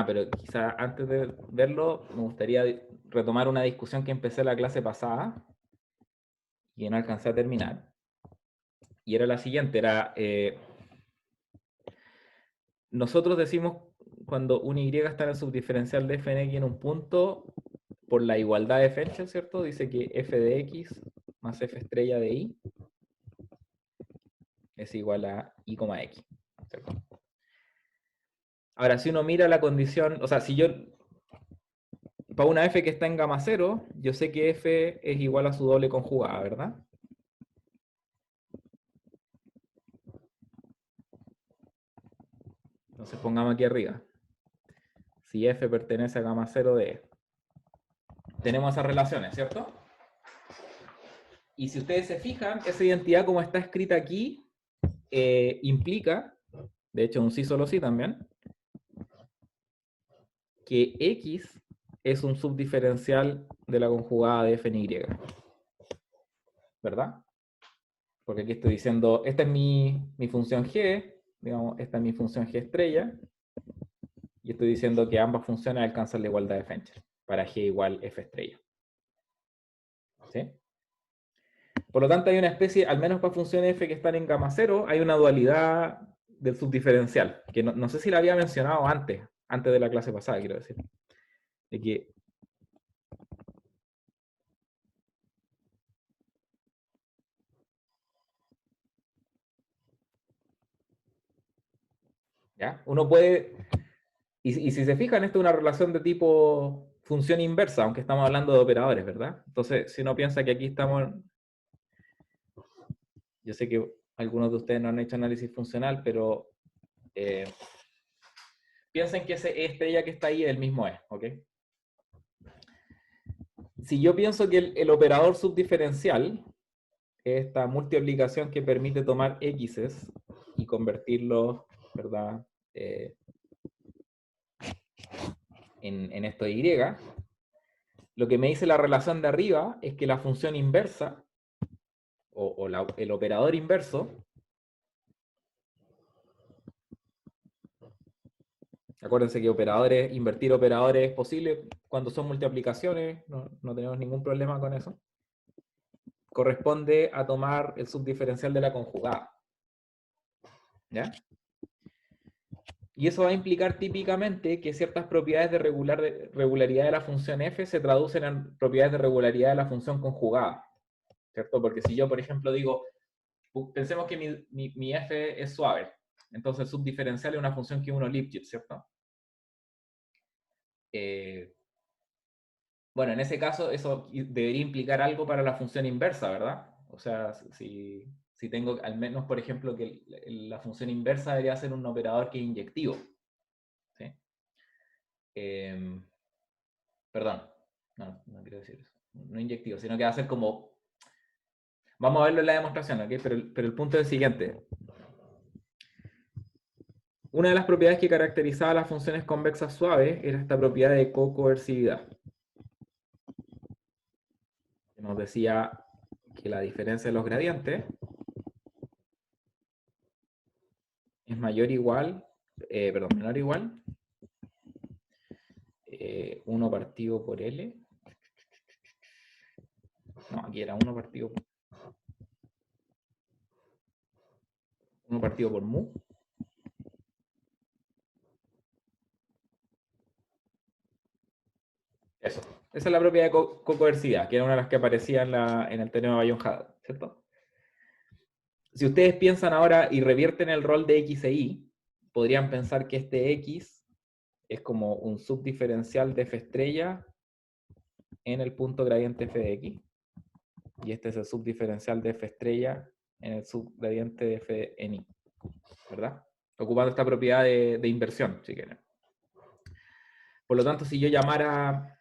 Pero quizá antes de verlo, me gustaría retomar una discusión que empecé la clase pasada y que no alcancé a terminar. Y era la siguiente, nosotros decimos cuando un y está en el subdiferencial de f en x en un punto, por la igualdad de Fenchel, ¿cierto? Dice que f de x más f estrella de y es igual a y, x, ¿cierto? Ahora, si uno mira la condición, o sea, si yo, para una f que está en gamma 0, yo sé que f es igual a su doble conjugada, ¿verdad? Entonces pongamos aquí arriba. Si f pertenece a gamma 0 de E. Tenemos esas relaciones, ¿cierto? Y si ustedes se fijan, esa identidad como está escrita aquí, implica, de hecho un sí solo sí también, que x es un subdiferencial de la conjugada de f en y. ¿Verdad? Porque aquí estoy diciendo, esta es mi función g, digamos, esta es mi función g estrella, y estoy diciendo que ambas funciones alcanzan la igualdad de Fenchel, para g igual f estrella. ¿Sí? Por lo tanto, hay una especie, al menos para funciones f que están en gamma 0, hay una dualidad del subdiferencial, que no sé si la había mencionado antes de la clase pasada, quiero decir. De que ¿ya? Uno puede, y si se fijan, esto es una relación de tipo función inversa, aunque estamos hablando de operadores, ¿verdad? Entonces, si uno piensa que aquí estamos, yo sé que algunos de ustedes no han hecho análisis funcional, pero piensen que ese E estrella que está ahí es el mismo E, ¿ok? Si yo pienso que el operador subdiferencial es esta multiplicación que permite tomar x's y convertirlos, ¿verdad? En esto de y, lo que me dice la relación de arriba es que la función inversa, o el operador inverso, acuérdense que invertir operadores es posible cuando son multiplicaciones, no tenemos ningún problema con eso, corresponde a tomar el subdiferencial de la conjugada. ¿Ya? Y eso va a implicar típicamente que ciertas propiedades de regularidad de la función f se traducen en propiedades de regularidad de la función conjugada, ¿cierto? Porque si yo, por ejemplo, digo, pensemos que mi f es suave, entonces el subdiferencial es una función que es 1 Lipschitz, ¿cierto? Bueno, en ese caso eso debería implicar algo para la función inversa, ¿verdad? O sea, si tengo al menos, por ejemplo, que la función inversa debería ser un operador que es inyectivo. ¿Sí? Perdón, no quiero decir eso. No inyectivo, sino que va a ser como... Vamos a verlo en la demostración, ¿ok? Pero el punto es el siguiente. Una de las propiedades que caracterizaba las funciones convexas suaves era esta propiedad de cocoercividad. Que nos decía que la diferencia de los gradientes es menor o igual, 1 partido por L. No, aquí era 1 partido por mu. Eso. Esa es la propiedad de cocoercividad, que era una de las que aparecía en el teorema de Bayes-Haddad, ¿cierto? Si ustedes piensan ahora y revierten el rol de x e y, podrían pensar que este x es como un subdiferencial de f estrella en el punto gradiente f de x. Y este es el subdiferencial de f estrella en el subgradiente de f en y. ¿Verdad? Ocupando esta propiedad de inversión, si quieren. Por lo tanto, si yo llamara,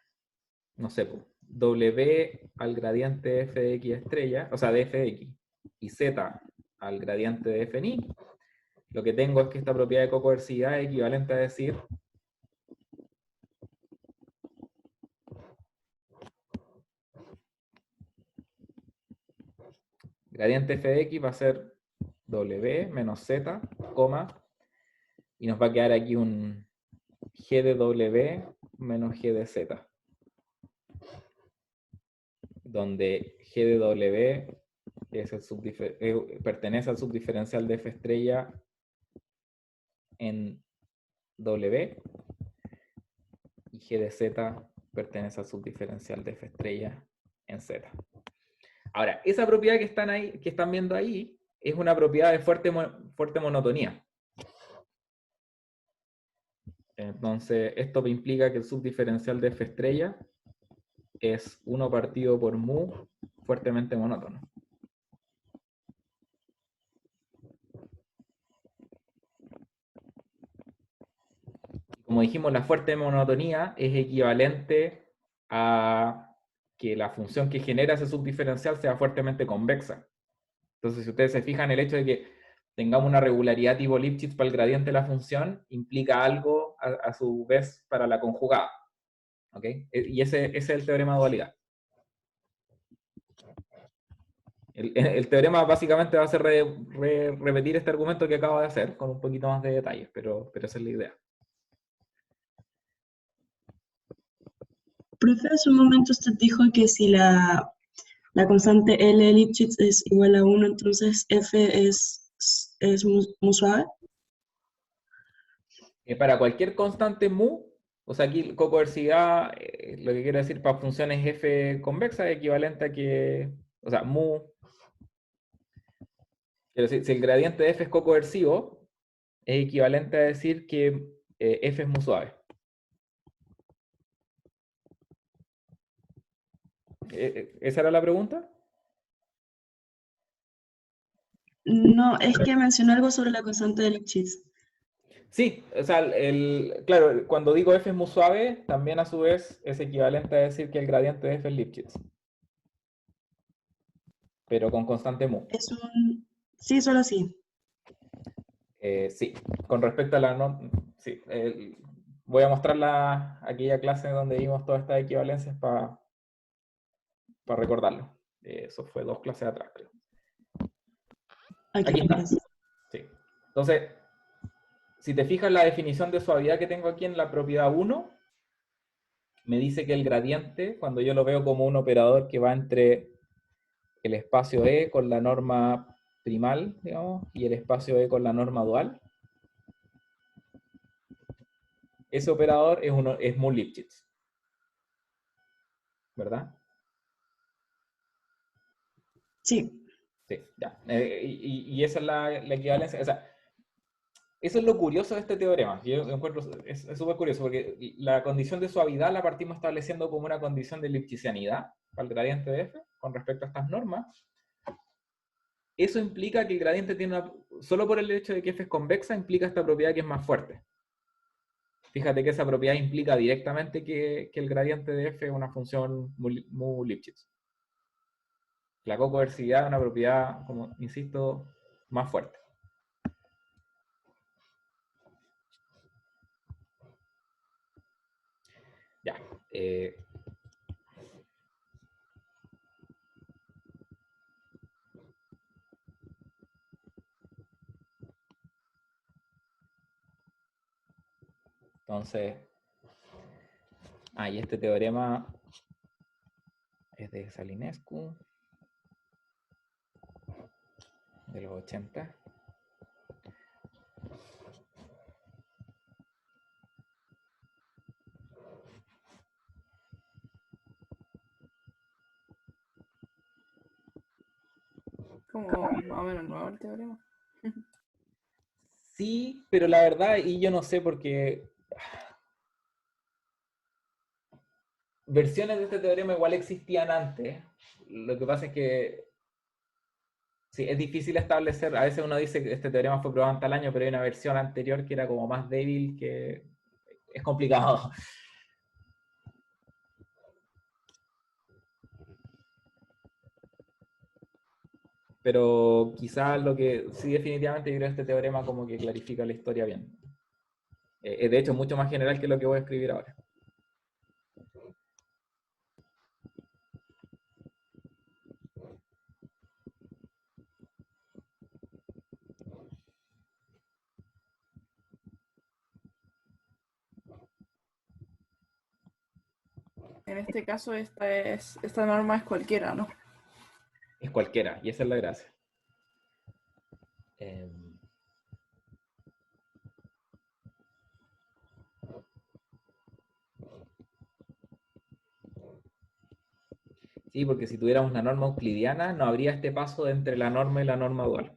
no sé, w al gradiente de f de x estrella, o sea, de f de x, y z al gradiente de f en y, lo que tengo es que esta propiedad de cocoercividad es equivalente a decir gradiente f de x va a ser w menos z, y nos va a quedar aquí un g de w menos g de z, donde g de w es pertenece al subdiferencial de f estrella en W y G de Z pertenece al subdiferencial de F estrella en Z. Ahora, esa propiedad que están viendo ahí es una propiedad de fuerte monotonía. Entonces, esto implica que el subdiferencial de F estrella es 1 partido por mu fuertemente monótono. Como dijimos, la fuerte monotonía es equivalente a que la función que genera ese subdiferencial sea fuertemente convexa. Entonces, si ustedes se fijan, el hecho de que tengamos una regularidad tipo Lipschitz para el gradiente de la función implica algo a su vez para la conjugada. ¿Ok? Y ese es el teorema de dualidad. El teorema básicamente va a ser repetir este argumento que acabo de hacer con un poquito más de detalles, pero esa es la idea. Profe, hace un momento usted dijo que si la constante L de Lipschitz es igual a 1, entonces F es muy suave. Para cualquier constante mu, o sea, aquí cocoercividad, lo que quiero decir para funciones F convexa es equivalente a que, o sea, mu, quiero decir, si el gradiente de F es cocoercivo, es equivalente a decir que F es muy suave. ¿Esa era la pregunta? No, es que mencionó algo sobre la constante de Lipschitz. Sí, o sea, claro, cuando digo F es muy suave, también a su vez es equivalente a decir que el gradiente de F es Lipschitz. Pero con constante mu. Sí, solo sí. Sí, con respecto a la... sí, voy a mostrar aquella clase donde vimos todas estas equivalencias para recordarlo. Eso fue 2 clases atrás, creo. Aquí está. Gracias. Sí. Entonces, si te fijas la definición de suavidad que tengo aquí en la propiedad 1, me dice que el gradiente, cuando yo lo veo como un operador que va entre el espacio E con la norma primal, digamos, y el espacio E con la norma dual, ese operador es mu Lipschitz. ¿Verdad? Sí. Sí, ya. Y esa es la equivalencia. O sea, eso es lo curioso de este teorema. Yo encuentro, es súper curioso, porque la condición de suavidad la partimos estableciendo como una condición de lipschitzianidad para el gradiente de F con respecto a estas normas. Eso implica que el gradiente tiene solo por el hecho de que F es convexa, implica esta propiedad que es más fuerte. Fíjate que esa propiedad implica directamente que el gradiente de F es una función muy Lipschitz. La cocoercividad es una propiedad, como insisto, más fuerte. Ya. Entonces, y este teorema es de Salinescu, de los 80. Como más o menos nuevo el teorema. Sí, pero la verdad, y yo no sé porque versiones de este teorema igual existían antes. Lo que pasa es que sí, es difícil establecer, a veces uno dice que este teorema fue probado en tal año, pero hay una versión anterior que era como más débil, que es complicado. Pero quizás lo que sí definitivamente yo creo que este teorema como que clarifica la historia bien. De hecho, es mucho más general que lo que voy a escribir ahora. En este caso, esta norma es cualquiera, ¿no? Es cualquiera, y esa es la gracia. Sí, porque si tuviéramos una norma euclidiana, no habría este paso entre la norma y la norma dual.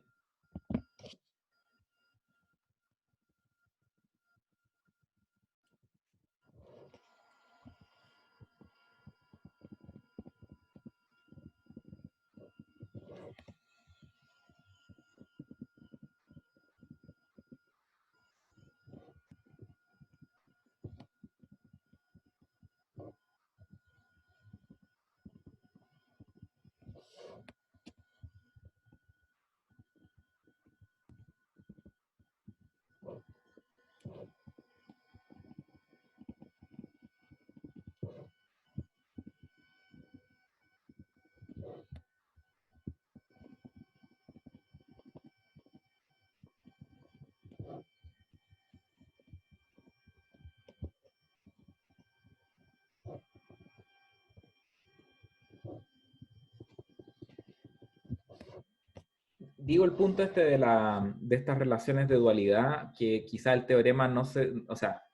Digo el punto este de estas relaciones de dualidad, que quizá el teorema no se, o sea,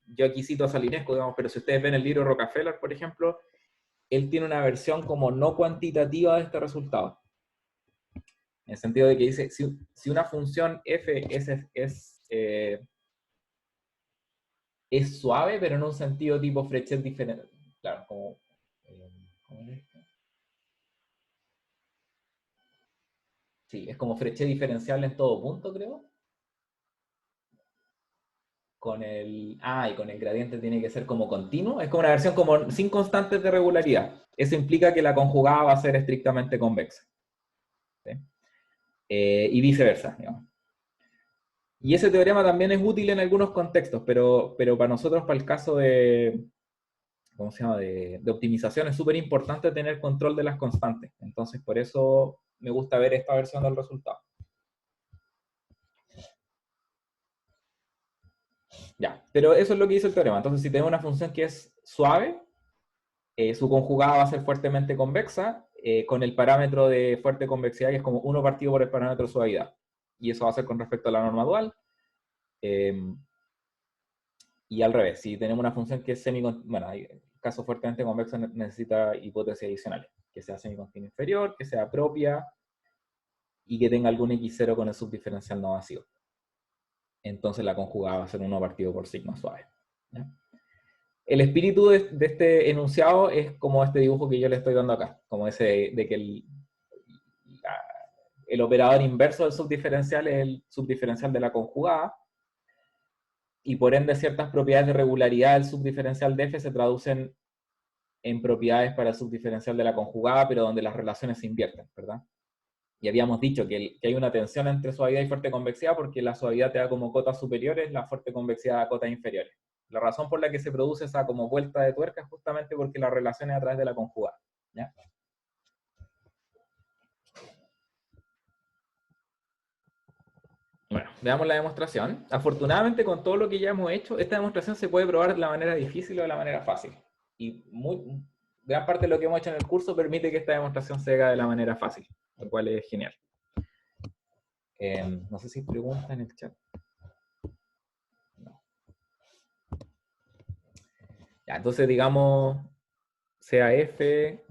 yo aquí cito a Salinesco, digamos, pero si ustedes ven el libro Rockefeller, por ejemplo, él tiene una versión como no cuantitativa de este resultado. En el sentido de que dice, si una función f es suave, pero en un sentido tipo Frechet diferente. Claro, como... ¿cómo es esto? Sí, es como Frechet diferenciable en todo punto, creo. Y con el gradiente tiene que ser como continuo. Es como una versión como sin constantes de regularidad. Eso implica que la conjugada va a ser estrictamente convexa. ¿Sí? Y viceversa, digamos. Y ese teorema también es útil en algunos contextos, pero para nosotros, para el caso de, ¿cómo se llama?, de optimización, es súper importante tener control de las constantes. Entonces, por eso me gusta ver esta versión del resultado. Ya, pero eso es lo que dice el teorema. Entonces, si tenemos una función que es suave, su conjugada va a ser fuertemente convexa, con el parámetro de fuerte convexidad, que es como 1 partido por el parámetro de suavidad. Y eso va a ser con respecto a la norma dual. Y al revés, si tenemos una función que es bueno, en caso fuertemente convexo necesita hipótesis adicionales, que sea semicontinua inferior, que sea propia, y que tenga algún x0 con el subdiferencial no vacío. Entonces la conjugada va a ser 1 partido por sigma suave. ¿Ya? El espíritu de este enunciado es como este dibujo que yo le estoy dando acá, como ese de que el operador inverso del subdiferencial es el subdiferencial de la conjugada, y por ende ciertas propiedades de regularidad del subdiferencial de f se traducen en propiedades para el subdiferencial de la conjugada, pero donde las relaciones se invierten, ¿verdad? Y habíamos dicho que hay una tensión entre suavidad y fuerte convexidad porque la suavidad te da como cotas superiores, la fuerte convexidad da cotas inferiores. La razón por la que se produce esa como vuelta de tuerca es justamente porque la relación es a través de la conjugada. ¿Ya? Bueno, veamos la demostración. Afortunadamente, con todo lo que ya hemos hecho, esta demostración se puede probar de la manera difícil o de la manera fácil. Y gran parte de lo que hemos hecho en el curso permite que esta demostración se haga de la manera fácil, lo cual es genial. No sé si hay preguntas en el chat. No. Ya, entonces digamos, sea f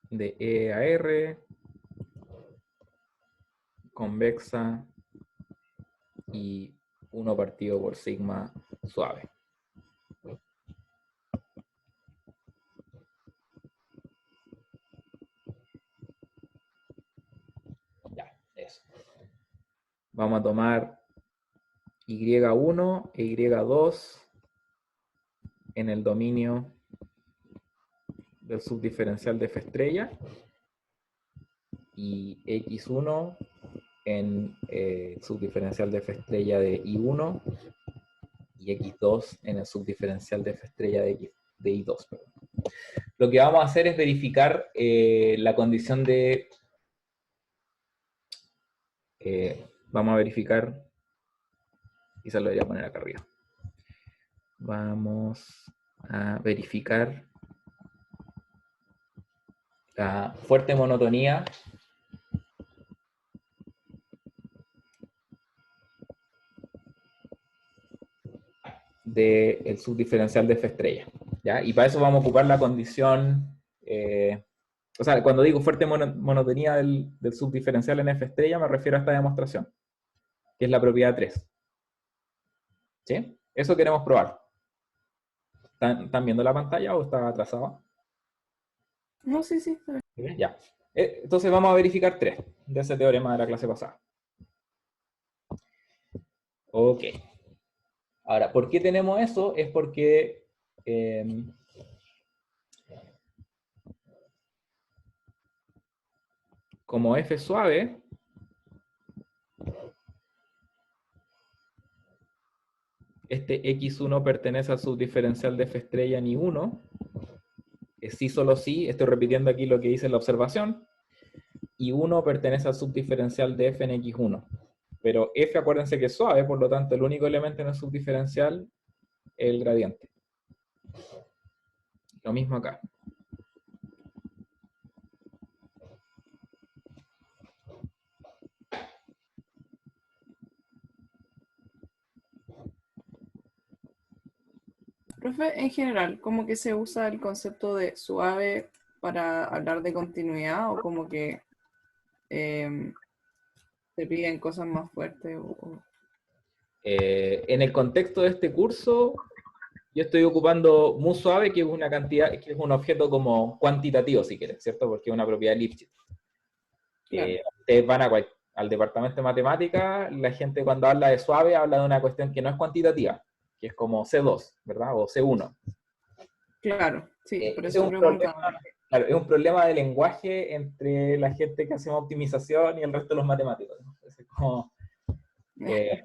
de E a R, convexa y 1 partido por sigma suave. Ya, eso. Vamos a tomar Y1 e Y2 en el dominio del subdiferencial de f estrella y X1 en el subdiferencial de f estrella de I1 y X2 en el subdiferencial de f estrella de I2. Perdón. Lo que vamos a hacer es verificar la condición de... vamos a verificar... Quizás lo debería poner acá arriba. Vamos a verificar la fuerte monotonía del subdiferencial de f estrella. ¿Ya? Y para eso vamos a ocupar la condición o sea, cuando digo fuerte monotonía del subdiferencial en f estrella, me refiero a esta demostración, que es la propiedad 3. ¿Sí? Eso queremos probar. ¿Están viendo la pantalla o está atrasada? No, sí, sí. Está bien. Ya. Entonces vamos a verificar 3 de ese teorema de la clase pasada. Ok. Ahora, ¿por qué tenemos eso? Es porque como f suave, este x1 pertenece al subdiferencial de f estrella en I1, es sí solo sí, estoy repitiendo aquí lo que dice la observación, y 1 pertenece al subdiferencial de f en x1. Pero f, acuérdense que es suave, por lo tanto el único elemento en el subdiferencial es el gradiente. Lo mismo acá. Profe, en general, ¿cómo que se usa el concepto de suave para hablar de continuidad o como que te piden cosas más fuertes? En el contexto de este curso, yo estoy ocupando mu suave, que es una cantidad, que es un objeto como cuantitativo, si quieres, ¿cierto? Porque es una propiedad de Lipschitz. Claro. Ustedes van al departamento de matemáticas, la gente cuando habla de suave habla de una cuestión que no es cuantitativa, que es como C2, ¿verdad? O C1. Claro, sí, por Ese eso es un problema, preguntaba. claro, es un problema de lenguaje entre la gente que hacemos optimización y el resto de los matemáticos, ¿no? Es como, eh,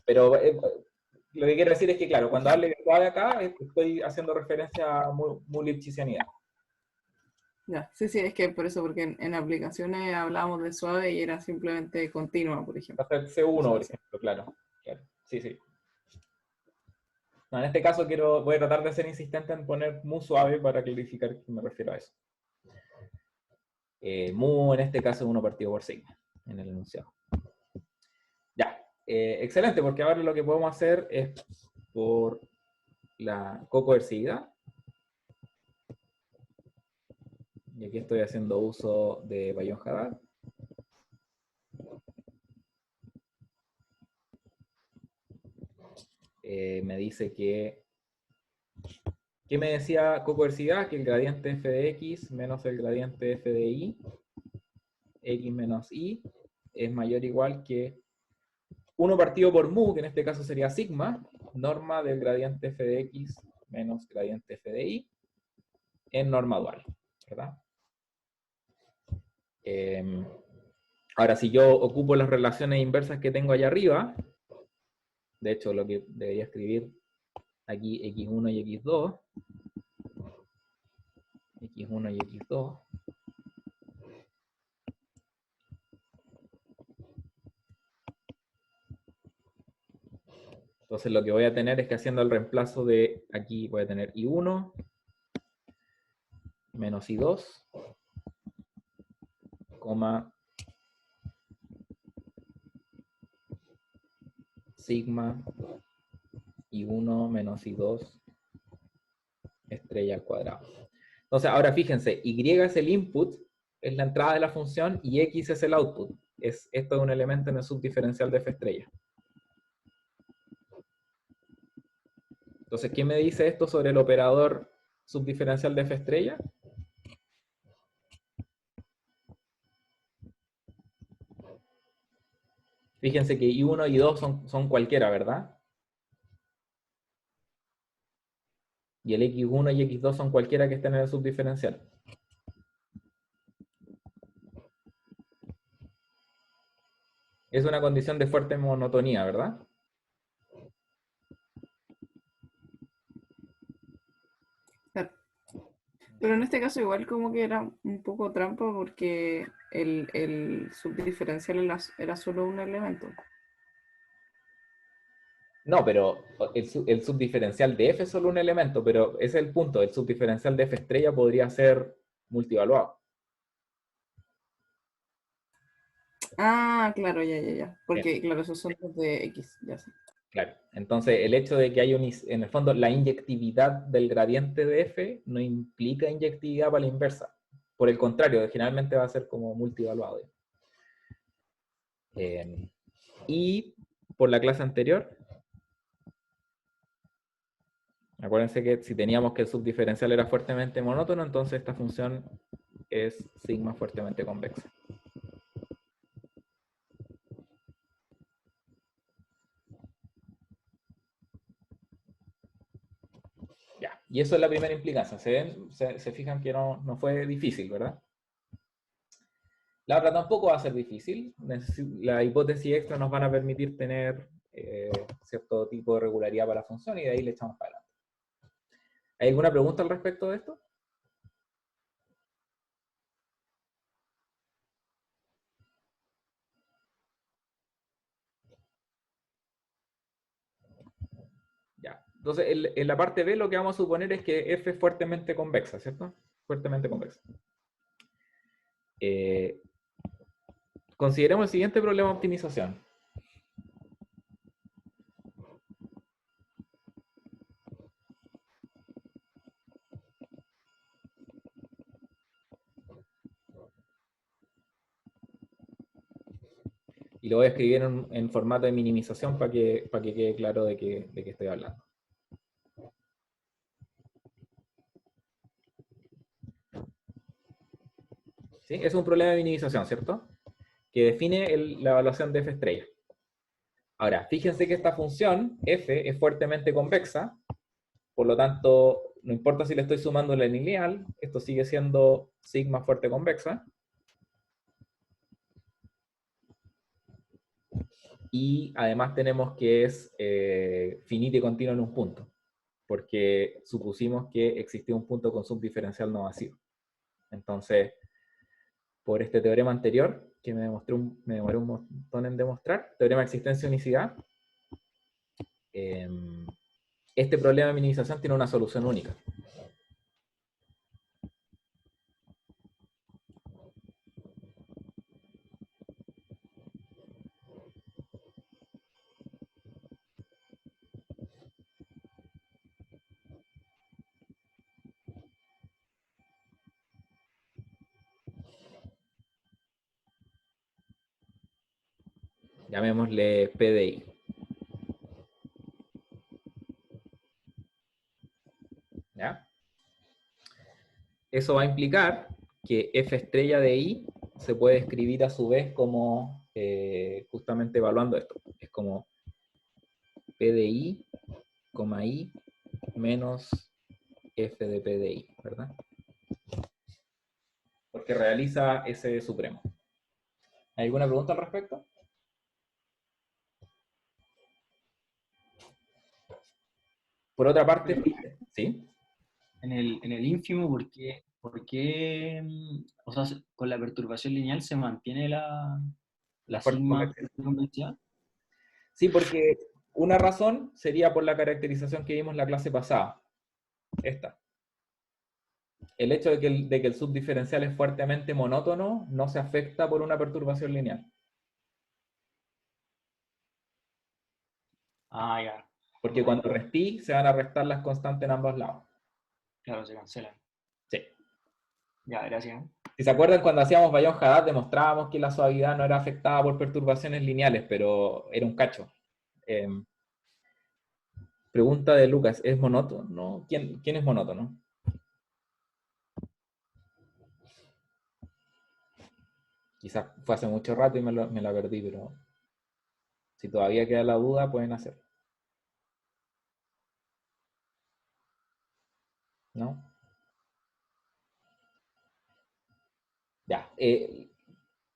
pero lo que quiero decir es que, claro, cuando hable de suave acá, estoy haciendo referencia a mu lipschitzianidad. Ya, sí, sí, es que por eso, porque en aplicaciones hablábamos de suave y era simplemente continua, por Va ejemplo. a ser C1, por Cosas así. ejemplo, claro. Sí, sí. No, en este caso voy a tratar de ser insistente en poner mu suave para clarificar que me refiero a eso. Mu en este caso es 1 partido por sigma, en el enunciado. Ya, excelente, porque ahora lo que podemos hacer es por la cocoercividad. Y aquí estoy haciendo uso de Bayon-Haddad. Me dice que... ¿Qué me decía cocoercividad? Que el gradiente f de x menos el gradiente f de y, x menos y, es mayor o igual que 1 partido por mu, que en este caso sería sigma, norma del gradiente f de x menos gradiente f de y, en norma dual, ¿verdad? Ahora, si yo ocupo las relaciones inversas que tengo allá arriba, de hecho lo que debería escribir aquí x1 y x2, x1 y x2, entonces lo que voy a tener es que haciendo el reemplazo de aquí voy a tener I1 menos I2, coma sigma I1 menos I2 estrella al cuadrado. Entonces ahora fíjense, Y es el input, es la entrada de la función, y X es el output. Esto es un elemento en el subdiferencial de f estrella. Entonces, ¿qué me dice esto sobre el operador subdiferencial de f estrella? Fíjense que I1 y I2 son cualquiera, ¿verdad? Y el X1 y X2 son cualquiera que estén en el subdiferencial. Es una condición de fuerte monotonía, ¿verdad? Claro. Pero en este caso igual como que era un poco trampa porque el subdiferencial era solo un elemento. No, pero el subdiferencial de f es solo un elemento, pero ese es el punto. El subdiferencial de f estrella podría ser multivaluado. Ah, claro, ya. Bien. Porque, claro, esos son los de X, ya sé. Claro. Entonces, el hecho de que hay en el fondo, la inyectividad del gradiente de f no implica inyectividad para la inversa. Por el contrario, generalmente va a ser como multievaluado. Y por la clase anterior, acuérdense que si teníamos que el subdiferencial era fuertemente monótono, entonces esta función es sigma fuertemente convexa. Ya, y eso es la primera implicancia. Se fijan que no fue difícil, ¿verdad? La otra tampoco va a ser difícil. La hipótesis extra nos van a permitir tener cierto tipo de regularidad para la función y de ahí le echamos para adelante. ¿Hay alguna pregunta al respecto de esto? Ya. Entonces, en la parte B lo que vamos a suponer es que f es fuertemente convexa, ¿cierto? Fuertemente convexa. Consideremos el siguiente problema de optimización. Y lo voy a escribir en formato de minimización para que quede claro de qué estoy hablando. ¿Sí? Es un problema de minimización, ¿cierto? Que define la evaluación de f estrella. Ahora, fíjense que esta función, f, es fuertemente convexa, por lo tanto, no importa si le estoy sumando la lineal, esto sigue siendo sigma fuerte convexa. Y además tenemos que es finita y continua en un punto, porque supusimos que existía un punto con subdiferencial no vacío. Entonces, por este teorema anterior, que me demoré un montón en demostrar, teorema de existencia y unicidad, este problema de minimización tiene una solución única. Llamémosle PDI. ¿Ya? Eso va a implicar que f estrella de i se puede escribir a su vez como justamente evaluando esto. Es como P de i, i menos f de P de i, ¿verdad? Porque realiza ese supremo. ¿Hay alguna pregunta al respecto? Por otra parte, ¿sí? En el ínfimo, ¿por qué, o sea, con la perturbación lineal se mantiene la fuerte sigma convexa. de convexidad? Sí, porque una razón sería por la caracterización que vimos en la clase pasada. Esta. El hecho de que el subdiferencial es fuertemente monótono no se afecta por una perturbación lineal. Ah, ya. Porque cuando restí, se van a restar las constantes en ambos lados. Claro, se cancelan. Sí. Ya, gracias. Si se acuerdan, cuando hacíamos Bayón-Haddad demostrábamos que la suavidad no era afectada por perturbaciones lineales, pero era un cacho. Pregunta de Lucas, ¿es monótono? ¿Quién es monótono? Quizás fue hace mucho rato y me la perdí, pero si todavía queda la duda, pueden hacerlo. ¿No? Ya.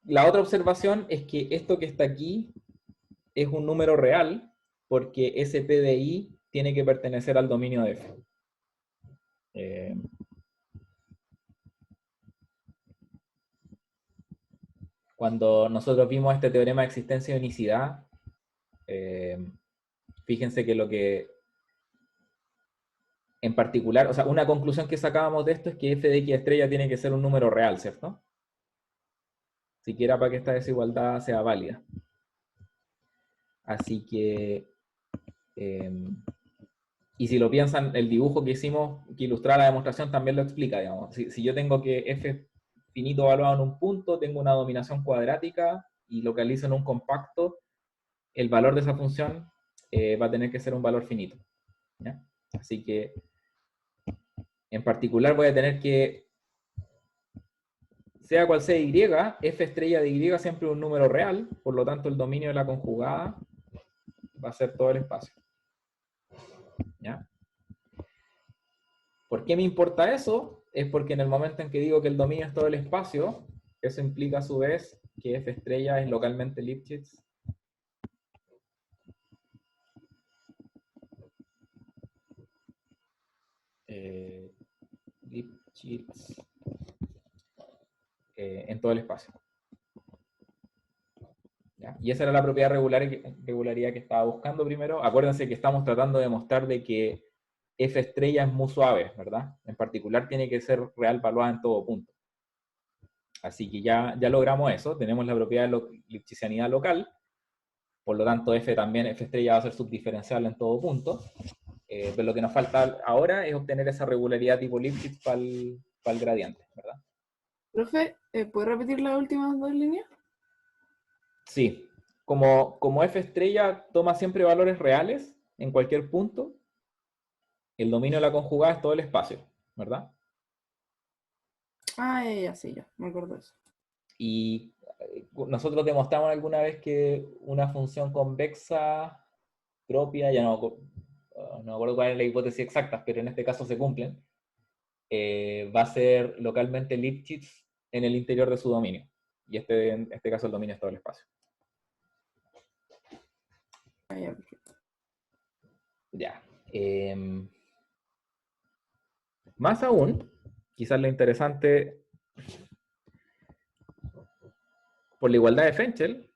La otra observación es que esto que está aquí es un número real porque ese PDI tiene que pertenecer al dominio de F. Cuando nosotros vimos este teorema de existencia de unicidad, fíjense que lo que en particular, o sea, una conclusión que sacábamos de esto es que f de x estrella tiene que ser un número real, ¿cierto? Siquiera para que esta desigualdad sea válida. Así que Y si lo piensan, el dibujo que hicimos, que ilustraba la demostración, también lo explica, digamos. Si yo tengo que f finito evaluado en un punto, tengo una dominación cuadrática y localizo en un compacto, el valor de esa función va a tener que ser un valor finito, ¿ya? Así que, en particular, voy a tener que, sea cual sea y, f estrella de y siempre es un número real, por lo tanto el dominio de la conjugada va a ser todo el espacio, ¿ya? ¿Por qué me importa eso? Es porque en el momento en que digo que el dominio es todo el espacio, eso implica a su vez que f estrella es localmente Lipschitz en todo el espacio, ¿ya? Y esa era la propiedad regularidad que estaba buscando primero. Acuérdense que estamos tratando de demostrar de que f estrella es muy suave, ¿verdad? En particular tiene que ser real valuada en todo punto. Así que ya logramos eso, tenemos la propiedad de lipschitzianidad local, por lo tanto f estrella va a ser subdiferenciable en todo punto, pero lo que nos falta ahora es obtener esa regularidad tipo Lipschitz para el gradiente, ¿verdad? Profe, ¿puede repetir las últimas dos líneas? Sí, como f estrella toma siempre valores reales en cualquier punto, el dominio de la conjugada es todo el espacio, ¿verdad? Ah, ya, sí, ya, me acuerdo de eso. Y nosotros demostramos alguna vez que una función convexa propia, ya no me acuerdo cuál es la hipótesis exacta, pero en este caso se cumplen, va a ser localmente Lipschitz en el interior de su dominio. Y en este caso el dominio es todo el espacio. Ah, ya, perfecto. Ya. Más aún, quizás lo interesante, por la igualdad de Fenchel,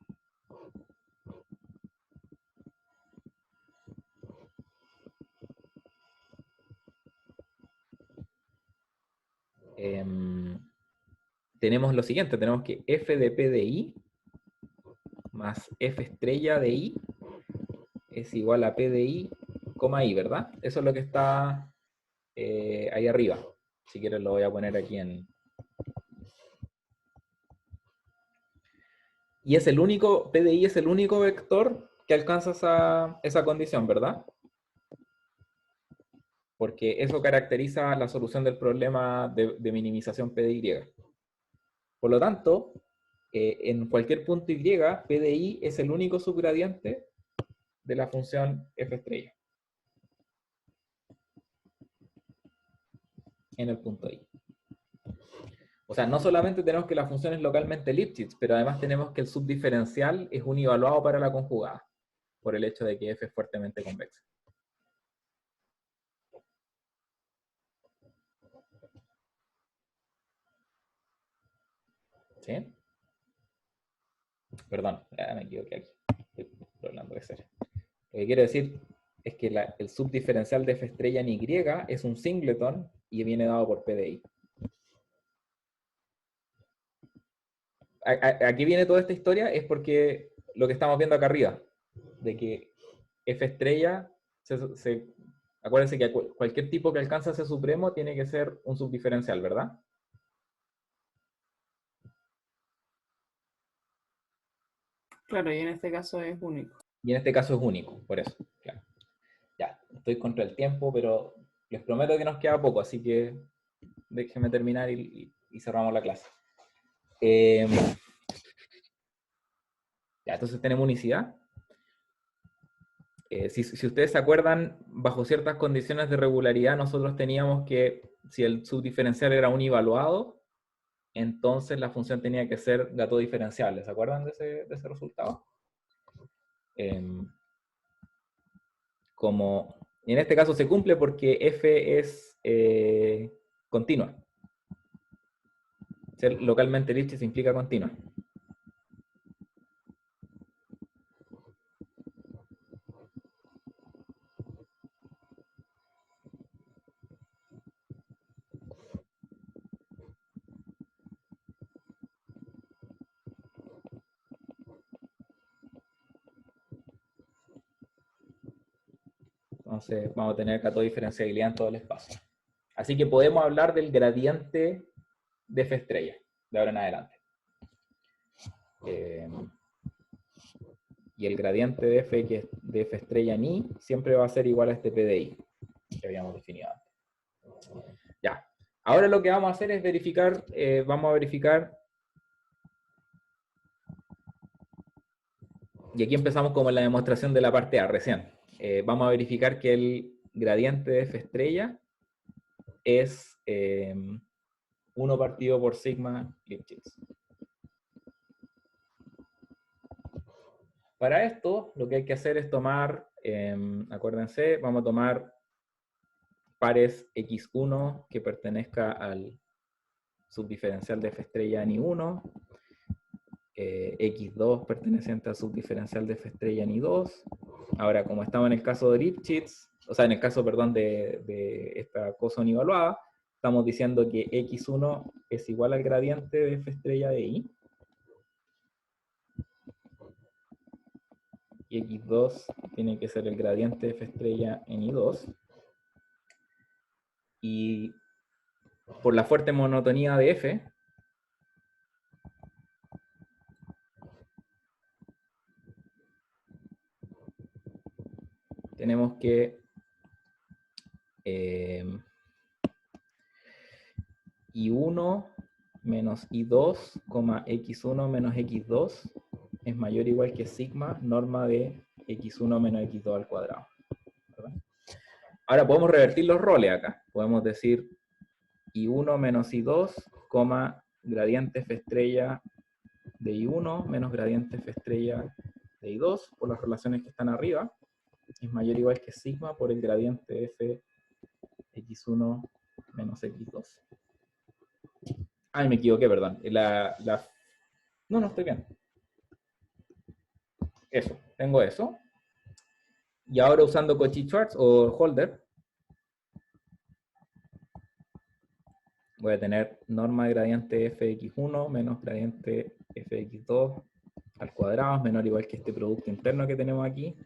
tenemos lo siguiente, tenemos que f de p de i más f estrella de i es igual a p de i, i, ¿verdad? Eso es lo que está ahí arriba. Si quieres lo voy a poner aquí en... Y es el único, p de i es el único vector que alcanza esa condición, ¿verdad? Porque eso caracteriza la solución del problema de minimización p de y. Por lo tanto, en cualquier punto y, p de i es el único subgradiente de la función f estrella en el punto i. O sea, no solamente tenemos que la función es localmente Lipschitz, pero además tenemos que el subdiferencial es univaluado para la conjugada, por el hecho de que f es fuertemente convexa. ¿Sí? Perdón, me equivoqué aquí. Estoy hablando de ser. Lo que quiere decir es que el subdiferencial de f estrella en y es un singleton y viene dado por p de i. Aquí viene toda esta historia, es porque lo que estamos viendo acá arriba, de que f estrella, acuérdense que cualquier tipo que alcanza ese supremo tiene que ser un subdiferencial, ¿verdad? Claro, y en este caso es único. Y en este caso es único, por eso, claro. Ya, estoy contra el tiempo, pero les prometo que nos queda poco, así que déjenme terminar y cerramos la clase. Ya, entonces tenemos unicidad. Si ustedes se acuerdan, bajo ciertas condiciones de regularidad, nosotros teníamos que, si el subdiferencial era univaluado, entonces la función tenía que ser gato diferenciable. ¿Se acuerdan de ese resultado? Y en este caso se cumple porque f es continua. Ser localmente Lipschitz implica continua. Entonces vamos a tener acá toda diferenciabilidad en todo el espacio. Así que podemos hablar del gradiente de F estrella, de ahora en adelante. Y el gradiente de F, que es de F estrella en I, siempre va a ser igual a este PDI, que habíamos definido antes. Ya. Ahora lo que vamos a hacer es verificar, y aquí empezamos como en la demostración de la parte A recién. Vamos a verificar que el gradiente de F estrella es 1 partido por sigma Lipschitz. Para esto, lo que hay que hacer es tomar, acuérdense, vamos a tomar pares x1 que pertenezca al subdiferencial de F estrella en I1, x2 perteneciente al subdiferencial de F estrella en I2. Ahora, como estamos en el caso de Lipschitz, o sea, en el caso, perdón, de esta cosa inevaluada, estamos diciendo que x1 es igual al gradiente de F estrella de I. Y x2 tiene que ser el gradiente de F estrella en I2. Y por la fuerte monotonía de F, tenemos que I1 menos I2, x1 menos x2 es mayor o igual que sigma norma de x1 menos x2 al cuadrado. ¿Verdad? Ahora podemos revertir los roles acá. Podemos decir I1 menos I2, gradiente F estrella de I1 menos gradiente F estrella de I2, por las relaciones que están arriba, es mayor o igual que sigma por el gradiente F x1 menos x2. Ay, me equivoqué, perdón. No, estoy bien. Eso, tengo eso. Y ahora usando Cauchy-Schwarz o Holder, voy a tener norma de gradiente fx1 menos gradiente fx2 al cuadrado, es menor o igual que este producto interno que tenemos aquí.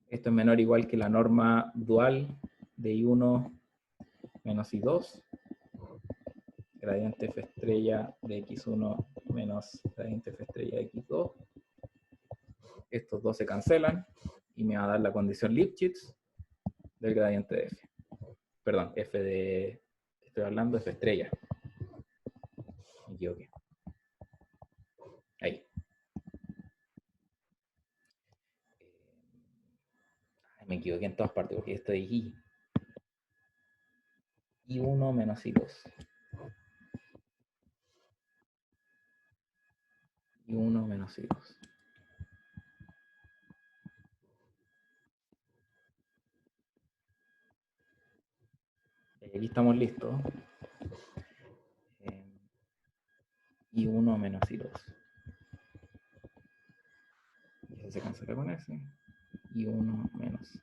Esto es menor o igual que la norma dual de I1 menos I2. Gradiente F estrella de X1 menos gradiente F estrella de X2. Estos dos se cancelan y me va a dar la condición Lipschitz del gradiente de F. Perdón, F de... Estoy hablando de F estrella. Me equivoqué. Ahí. Me equivoqué en todas partes porque esto es I. I1 menos I2. I1 menos I2. Aquí estamos listos. I1 menos I2. Y eso se cancela con ese. I1 menos.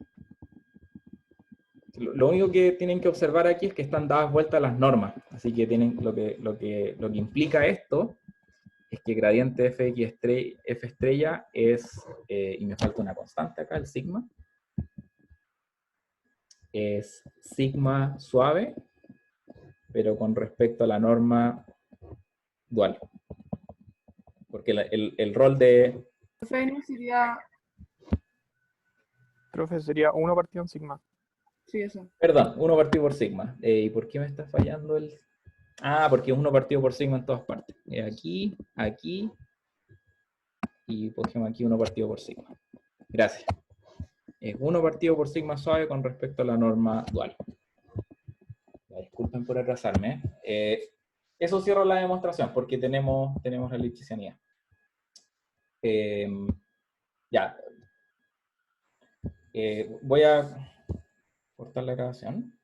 Lo único que tienen que observar aquí es que están dadas vueltas las normas. Así que tienen lo que implica esto es que gradiente F estrella es, y me falta una constante acá, el sigma, es sigma suave, pero con respecto a la norma dual. Porque el rol de... Sería... Profe, sería 1 partido en sigma. Sí, eso. Perdón, 1 partido por sigma. ¿Y por qué me está fallando el...? Ah, porque es 1 partido por sigma en todas partes. Aquí, aquí, y ponemos aquí 1 partido por sigma. Gracias. Es 1 partido por sigma suave con respecto a la norma dual. Ya, disculpen por atrasarme. Eso cierra la demostración porque tenemos la lipschitzianidad. Ya. Voy a cortar la grabación.